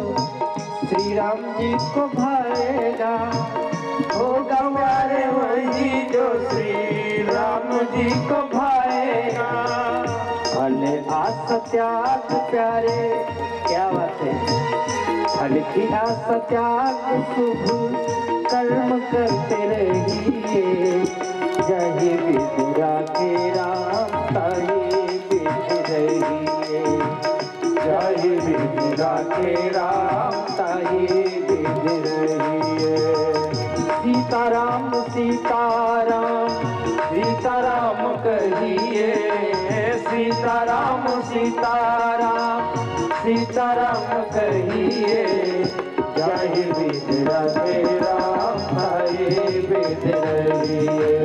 श्री राम जी को भाएगा। होगा प्यारे वही जो श्री राम जी को भाएगा। भले आस त्याग प्यारे, क्या बात है। फल की आशा त्याग शुभ कर्म करते रहिए। जय विधि रखेरा ताहि विधि रहिए। जय विधि रखेरा ताहि विधि रहिए। सीताराम सीताराम सीताराम कहिए। सीताराम सीताराम सीताराम कहिए। जय विधि रखेरा ताहि विधि रहिए।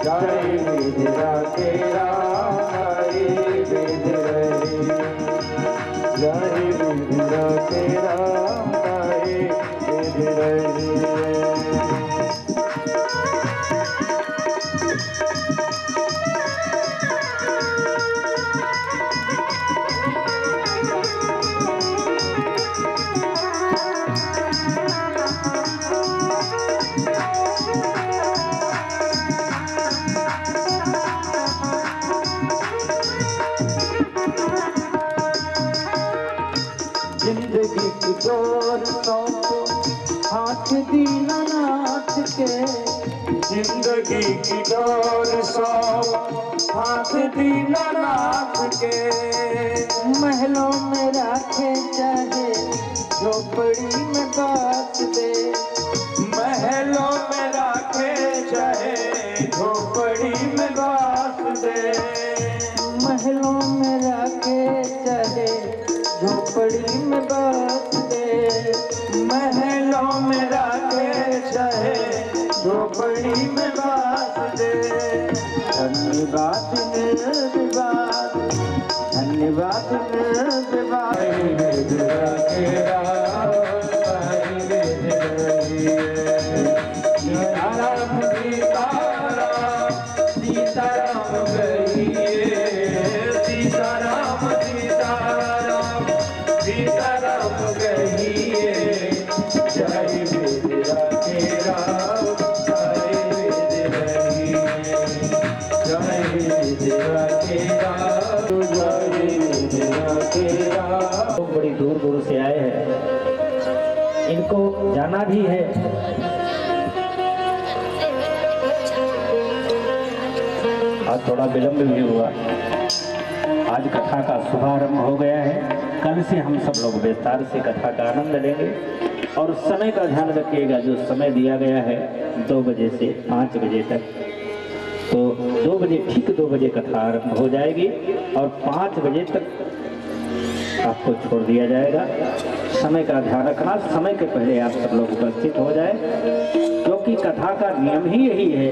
जय विधि रखेरा ताहि विधि रहिए। जय विधि रखेरा ताहि विधि रहिए। जिंदगी की डोर सौंपो हाथ दीनानाथ के। जिंदगी की डोर सौंप हाथ दीनानाथ के। महलों में राखे चाहे झोपड़ी में बास दे। महलों में राखे चाहे झोपड़ी में बास दे। महलों में राखे चाहे झोपड़ी में बास दे। महलों में राखे चाहे झोपड़ी में बास दे। धन्यवाद निर्विवाद, धन्यवाद निर्विवाद। विधि रखेरा ताहि विधि रहिए। सीताराम सीताराम सीताराम कहिए। सीताराम सीताराम सीताराम कहिए। जय विधि रखेरा ताहि विधि रहिए। जय विधि रखेरा जय विधि रखेरा। लोग बड़ी दूर दूर से आए हैं, इनको जाना भी है। आज थोड़ा विलंब भी हुआ। आज कथा का शुभारंभ हो गया है। कल से हम सब लोग विस्तार से कथा का आनंद लेंगे और समय का ध्यान रखिएगा। जो समय दिया गया है 2 बजे से 5 बजे तक, तो 2 बजे ठीक 2 बजे कथा आरंभ हो जाएगी और 5 बजे तक आपको छोड़ दिया जाएगा। समय का ध्यान रखना, समय के पहले आप सब लोग उपस्थित हो जाए, क्योंकि कथा का नियम ही यही है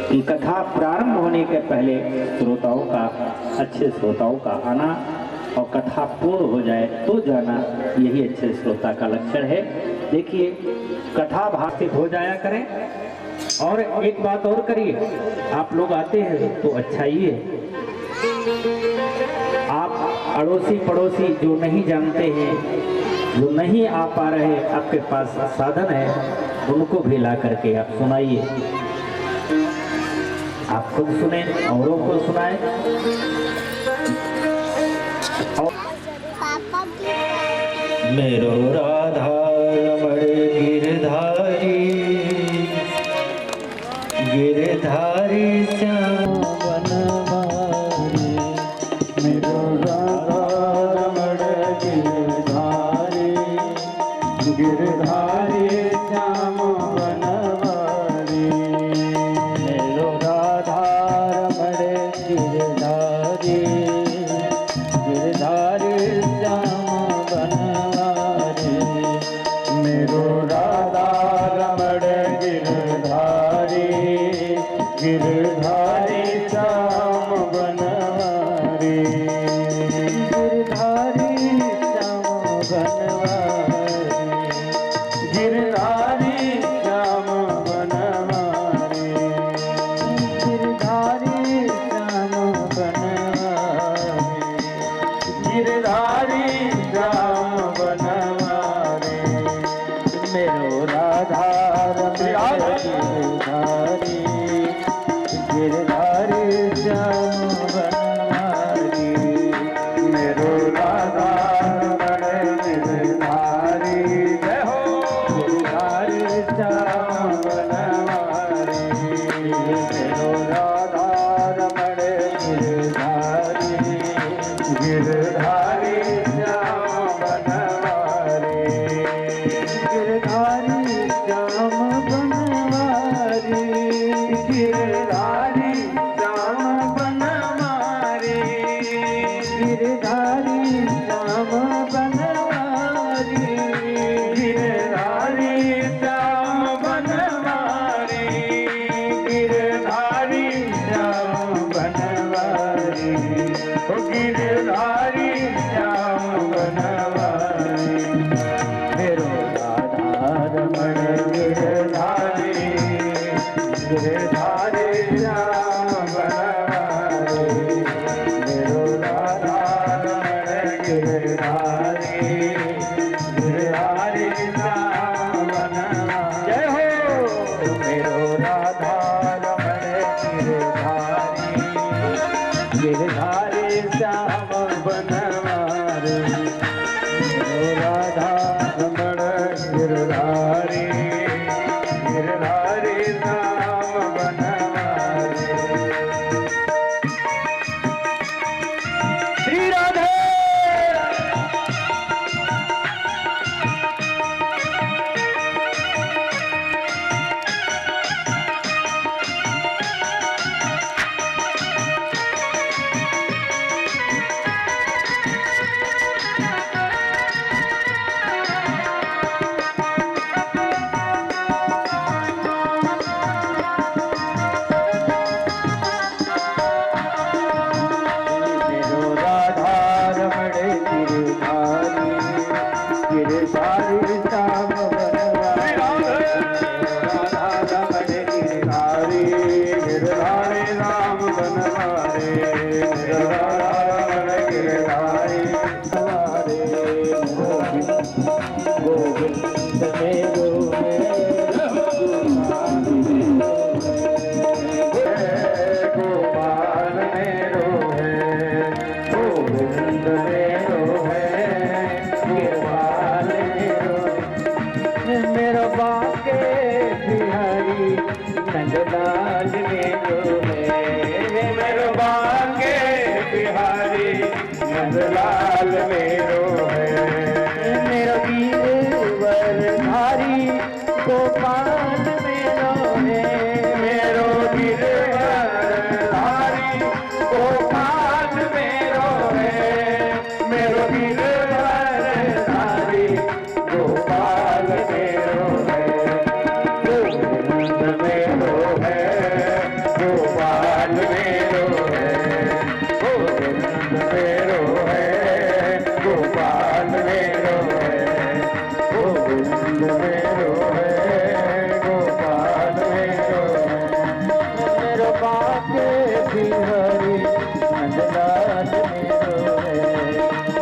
कि कथा प्रारंभ होने के पहले श्रोताओं का, अच्छे श्रोताओं का आना और कथा पूर्ण हो जाए तो जाना, यही अच्छे श्रोता का लक्षण है। देखिए, कथा भाषित हो जाया करें। और एक बात और करिए, आप लोग आते हैं तो अच्छा ही है। आप अड़ोसी पड़ोसी जो नहीं जानते हैं, जो नहीं आ पा रहे, आपके पास साधन है, उनको भी ला करके आप सुनाइए। आप खुद सुने, औरों को सुनाए। मेरो राधा रमण गिरधारी, गिरधारी श्याम बनवारी। मेरो राधा रमण गिरधारी, गिरधारी श्याम बनवारी। मेरो राधा रमण गिरधारी, गिरधारी श्याम बनवारी। मेरो राधा रमण गिरधारी, गिरधारी श्याम बनवारी। गिरधारी श्याम बनवारी, गिरधारी श्याम बनवारी। गिरधारी श्याम बनवारी, गिरधारी श्याम बनवारी। मेरो राधा रमण गिरधारी, गिरधारी श्याम बनवारी। मेरो राधा रमण गिरधारी, जय हो, गिरधारी श्याम बनवारी। मेरो राधा रमण गिरधारी, गिरधारी श्याम बनवारी। गिरधारी श्याम बनवारी, गिरधारी श्याम बनवारी। गिरधारी श्याम बनवारी, गिरधारी श्याम बनवारी। गिरधारी श्याम बनवारी, ओ गिरधारी श्याम बनवारी। मेरो राधा रमण गिरधारी, गिरधारी श्याम बनवारी। मेरो राधा रमण गिरधारी, गिरधारी श्याम बनवारी। जय हो, मेरो राधा रमण गिरधारी, गिरधारी श्याम बनवारी। मेरो राधा रमण गिरधारी, गिरधारी श्याम बनवारी। श्री राधे नंदलाल मेरो है मेरो गिरवर धारी गोपाल मेरो है मेरो गिरवर धारी गोपाल मेरो है मेरो गिरवर धारी गोपाल मेरो है गोविंद मेरो है गोपाल मेरो है गोविंद मेरो है गोपाल मेरो है गोविंद मेरो है गोपाल मेरो है मेरो बाके बिहारी नंदलाल मेरो है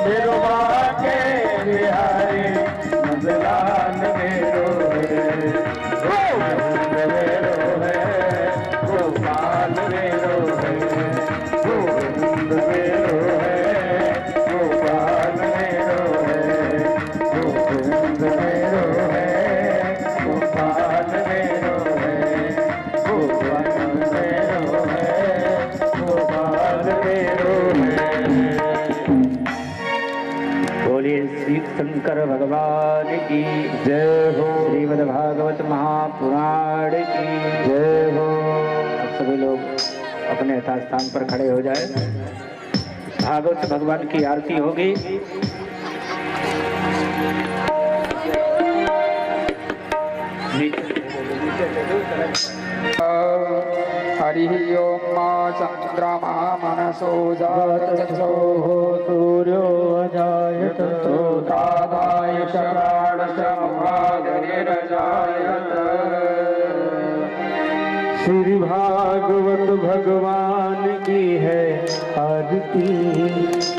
मेरो बाके बिहारी नंदलाल मेरो है गोविंद मेरो है गोपाल मेरो है गोविंद मेरो है गोपाल मेरो है गोविंद मेरो है गोपाल मेरो है गोपाल मेरो है गोपाल मेरो है। बोलिए श्री शंकर भगवान की जय हो श्रीमद् भागवत महापुराण की जय हो। अब सभी लोग अपने यथास्थान पर खड़े हो जाए। भागवत भगवान की आरती होगी। हरि ओम चंद्रमा मनसो जातचक्षो सूर्यो अजायत श्रोतादाय शराणशमुखाग्निरजायत। श्री भागवत भगवान की है आरती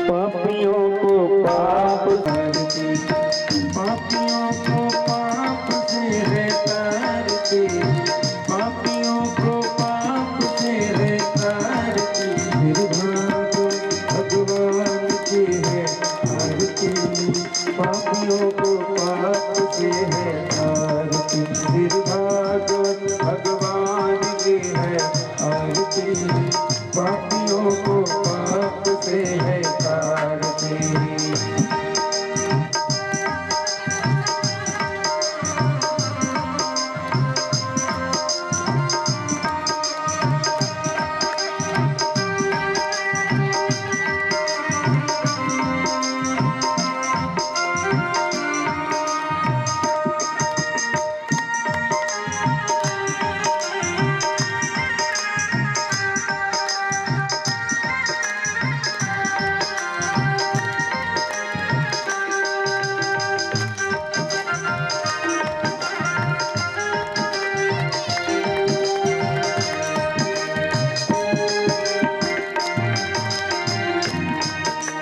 पापियों को पाप करती पापियों को पाप से है तारती पापियों को पाप से है तारती श्री भागवत भगवान की है आरती पापियों को पाप से है तारती श्री भागवत भगवान की है आरती पापियों को पाप से है तारती।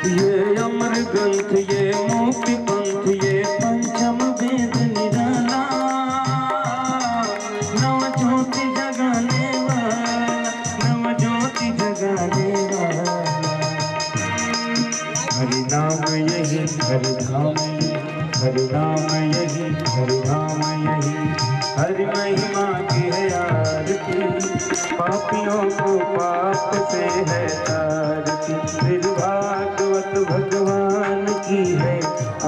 ये अमर ग्रंथ ये मुक्ति पंथ ये पंचम वेद निराला नव ज्योति जगाने वाला नव ज्योति जगाने वाला हरि नाम यही हरि धाम हरि नाम यही हरि धाम यही हरि महिमा की है आरती पापियों को पाप से है तारती श्री भागवत भगवान की है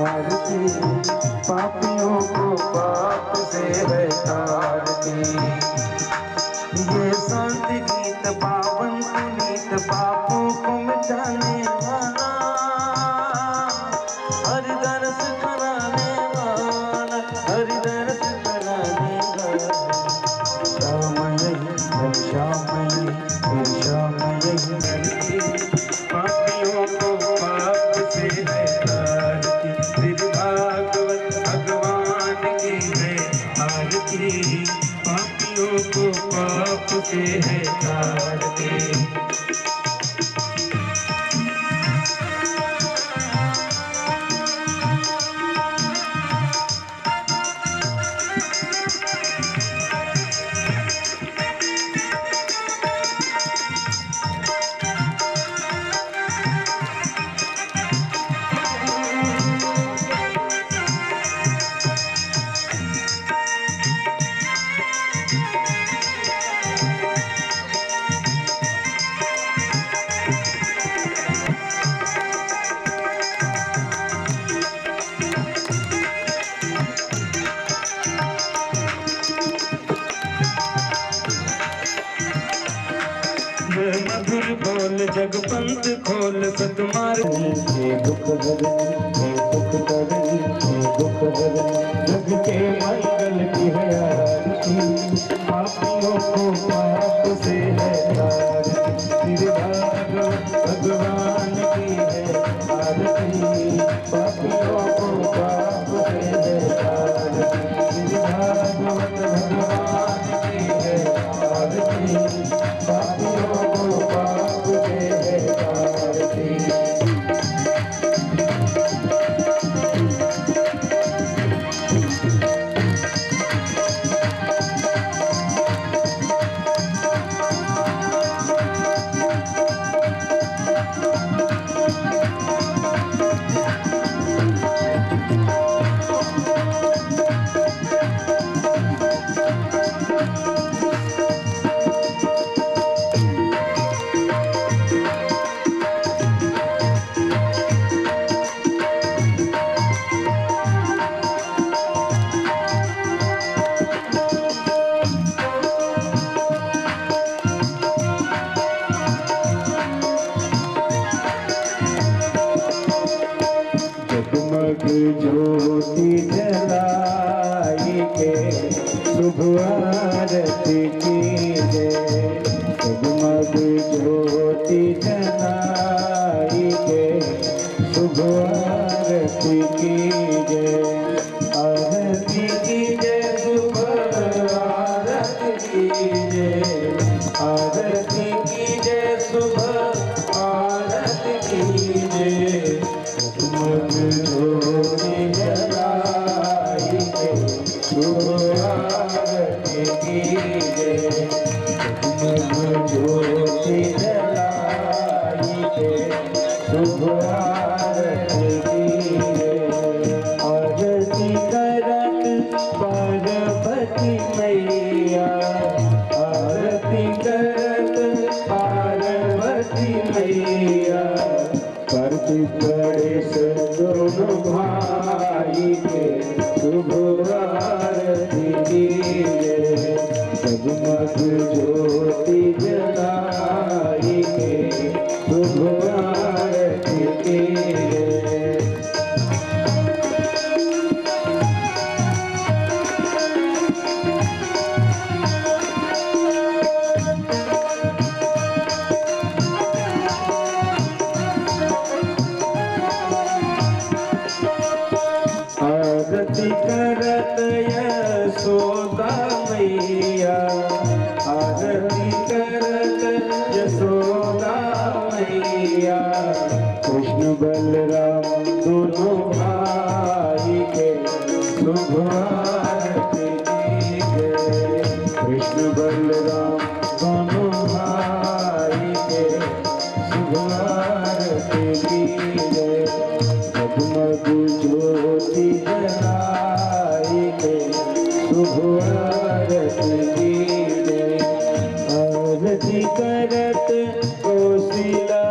आरती पापियों को पाप से है तारती। ये संत गीत पावन पुनीत पापों को मिटाने वाला हरि दर्श कराने वाला हरि दर्श कराने वाला श्याम यही श्याम यही पापियों को पाप से है तारती श्री भागवत भगवान की है आरती पापियों को पाप से है तारती। चल जगपंथ खोल सतमार हे दुख हरनी हे सुख करनी हे दुख हरनी जग के मंगल की है आरती पापियों को पाप से है तारती भगवान की है आरती पापियों को पाप से है तारती भगवान की है आरती पापियों को पाप से है तारती। जगमग ज्योति जलाई के शुभ आरती कीजिए जगमग ज्योति जलाई के शुभ आरती कीजिए आरती कीजिए शुभ आरती कीजिए आरती कीजिए शुभ आरती कीजिए जगमग ज्योति जलाई के शुभ आरती कीजिए जगमग ज्योति जलाई के शुभ आरती कीजिए आरती करत पार्वती मैया आरती करत पार्वती मैया कार्तिक गणेश दोनों भाई के शुभ आरती कीजिए जगमग ज्योति जलाई के शुभ आरती कीजिए। आरती करत यशोदा मैया आरती करत यशोदा मैया कृष्ण बलराम दोनों भाई के शुभ आरती कीजिए कृष्ण बलराम दोनों भाई के शुभ आरती कीजिए जगमग ज्योति जलाई के शुभ आरती कीजिए आरती करत कौशिला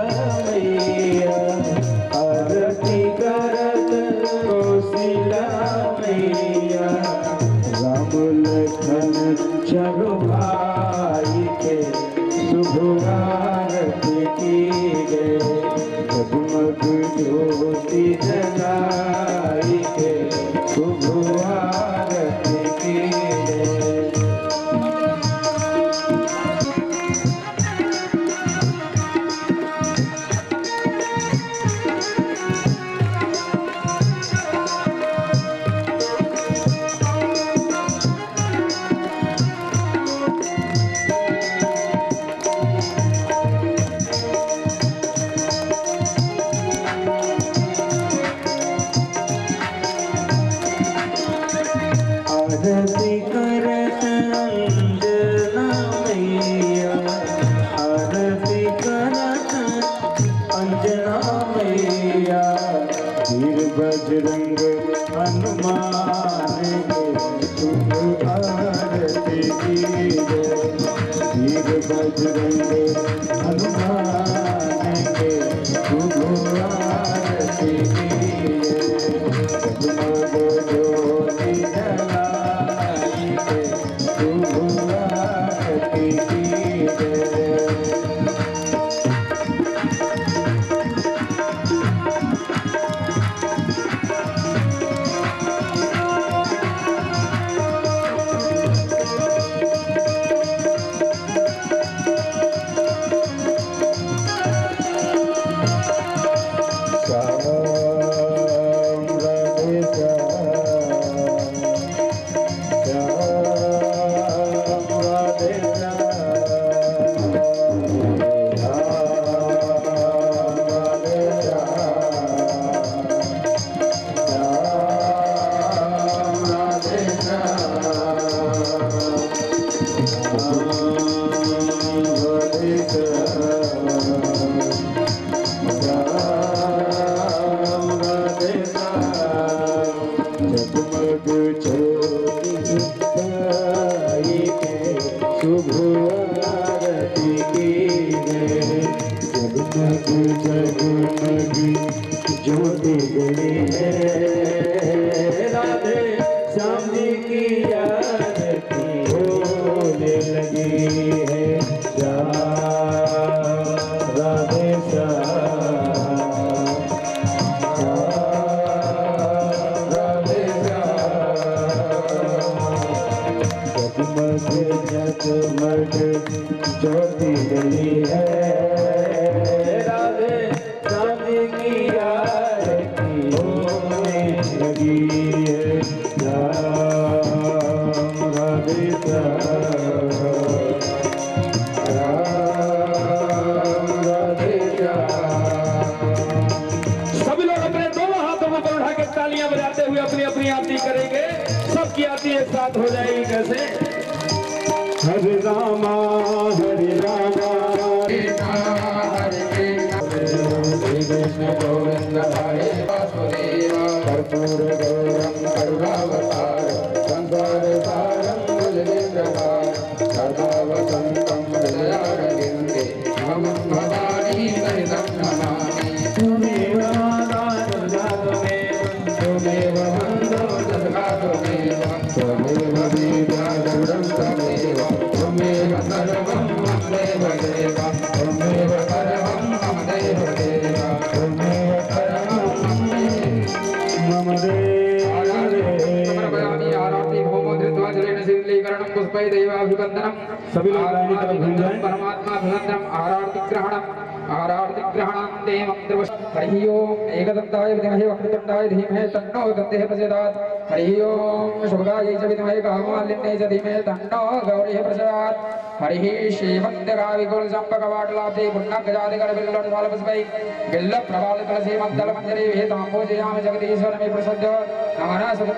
मैया आरती करत कौशिला मैया राम लखन चारों भाई के शुभ आरती कीजिए जगमग ज्योति जलाई के शुभ आरती कीजिए। आरती करत अंजना मैया आरती करत अंजना मैया वीर बजरंग हनुमान के शुभ आरती कीजिए वीर बजरंग हनुमान के शुभ आरती कीजिए जगमग ज्योति जलाई के शुभ आरती कीजिए। ज्योति जली है, राधे श्याम जी की आरती होने लगी है। श्याम राधे श्याम, राधे श्याम, जगमग ज्योति जली है, राधे श्याम जी की आरती होने लगी है। श्याम राधे श्याम, राम राधे श्याम। सभी लोग अपने दोनों हाथों को बढ़ा के तालियां बजाते हुए अपनी अपनी आरती करेंगे। सबकी आरती एक साथ हो जाएगी। कैसे? हरे रामा हरे रामा कृष्ण गोविंद हरे वासुदेव, कर्पूर गौरम करुणावतार, संसार सारं भुजगेन्द्रहार, सदा वसन्तं हृदयारविन्दे, ममं भवानी सहितं नमामि। त्वमेव आधारं त्वमेव, त्वमेव बन्धो दशका त्वमेव, त्वमेव वीर्याधरं त्वमेव, त्वमेव सर्वं मम देव देव, त्वमेव सर्वं मम देव देव, त्वमेव सर्वं मम सभी लोग गाने की तरफ घूम जाएं। परमात्मा भगवंतरम आरार्ति ग्रहणम, आरार्ति ग्रहणम देवं द्रवश। हरि ओम एकदंताय विद्महे वक्रतुंडाय धीमहि तन्नो दन्तिः प्रचोदयात्। हरि ओम शुभगायै च विद्महे काममालिन्यै च धीमहि तन्नो गौरीः प्रचोदयात्। हरि श्रीमन्दिराविकुल चम्पकवाटलाब्धे पुण्यगजादिकर बिल्लडसालपुष्पै बिल्ल प्रबाल तुलसी मद्दल मंजरी वेदाम्बोजयामि जगदीश्वरमे प्रसद्य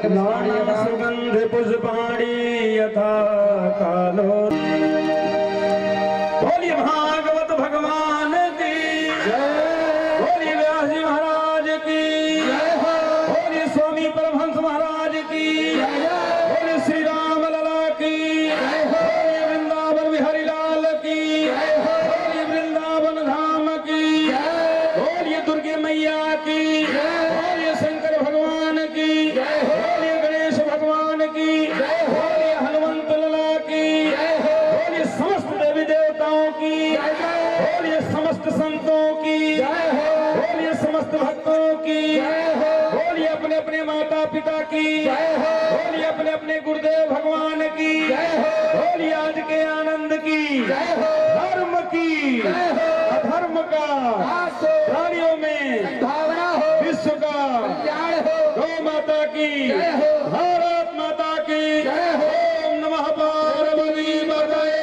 नमः सुगंध पुष्पाणि यथा कालो। बोलिए भागवत भगवान की जय, बोलिए व्यास जी महाराज की जय, बोलिए स्वामी परमहंस महाराज की जय, बोलिए श्री राम लला की जय, बोलिए वृंदावन बिहारी लाल की जय, बोलिए वृंदावन धाम की जय, बोलिए दुर्गे मैया की जय, बोलिए शंकर भगवान की जय, बोलिए गणेश भगवान की जय, बोलिए हनुमंत लला की जय, बोलिए समस्त देवी देवताओं की जय, बोलिए समस्त संतों की जय, बोलिए समस्त भक्तों की जय, बोलिए अपने अपने माता पिता की जय, बोलिए अपने अपने गुरुदेव भगवान की जय, बोलिए आज के आनंद की जय, धर्म की अधर्म का प्राणियों में भावना हो, विश्व का कल्याण हो, गौ माता की भारत माता की ओम नमः पार्वती पतये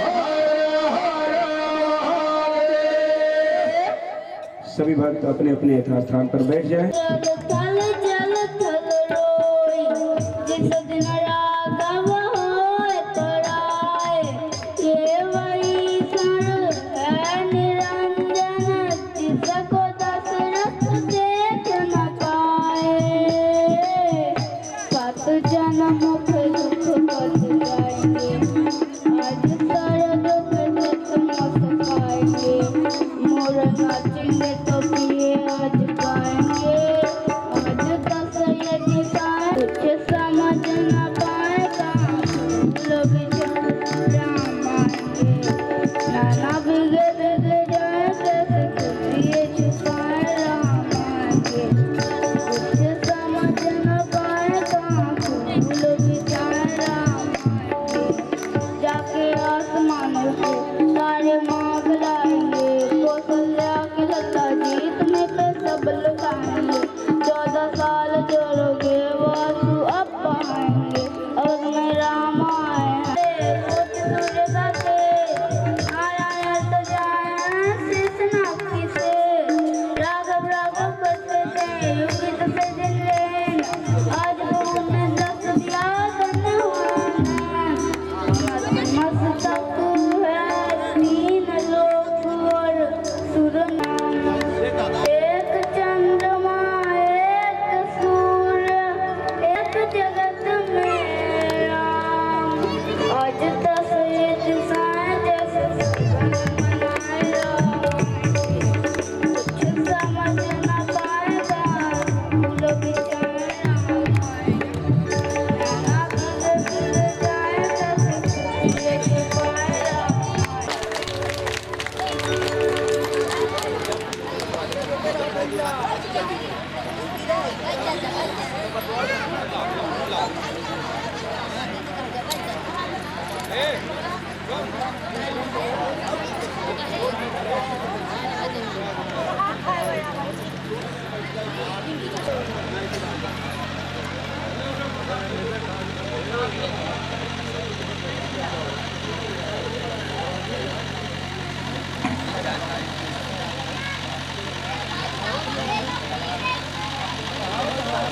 हर हर महादेव। सभी भक्त अपने अपने यथास्थान पर बैठ जाएं। थल जल थल रोई, जिस दिन राघव होए तराए, ये वही सर है निरंजन, जिसको दशरथ देख न पाए। सात जन्म के दुख कट जाएंगे, आज स्वर्ग पे तमस पाएंगे। मोर नाचेंगे तो पिए आज पाएंगे, आज दशरथ जी पाए कुछ समझ न पाएगा। लोग राम आएंगे, नाना बिगे बिगे जाएंगे, खुशिए छुपाए राम आएंगे। कुछ समझ न पाएगा, लोग जाए राम आएंगे। जाके आसमान से सारे मांग लाएंगे, कौशल्या की लता जीत में पे सब लुटाएंगे। 14 साल जोड़ोगे वो आंसू अब पाएंगे, और में राम आए हैं। कुछ सूर्य का आया है तो जाए शेषनाग की से, राघव राघव करते थे युगित से दिल ले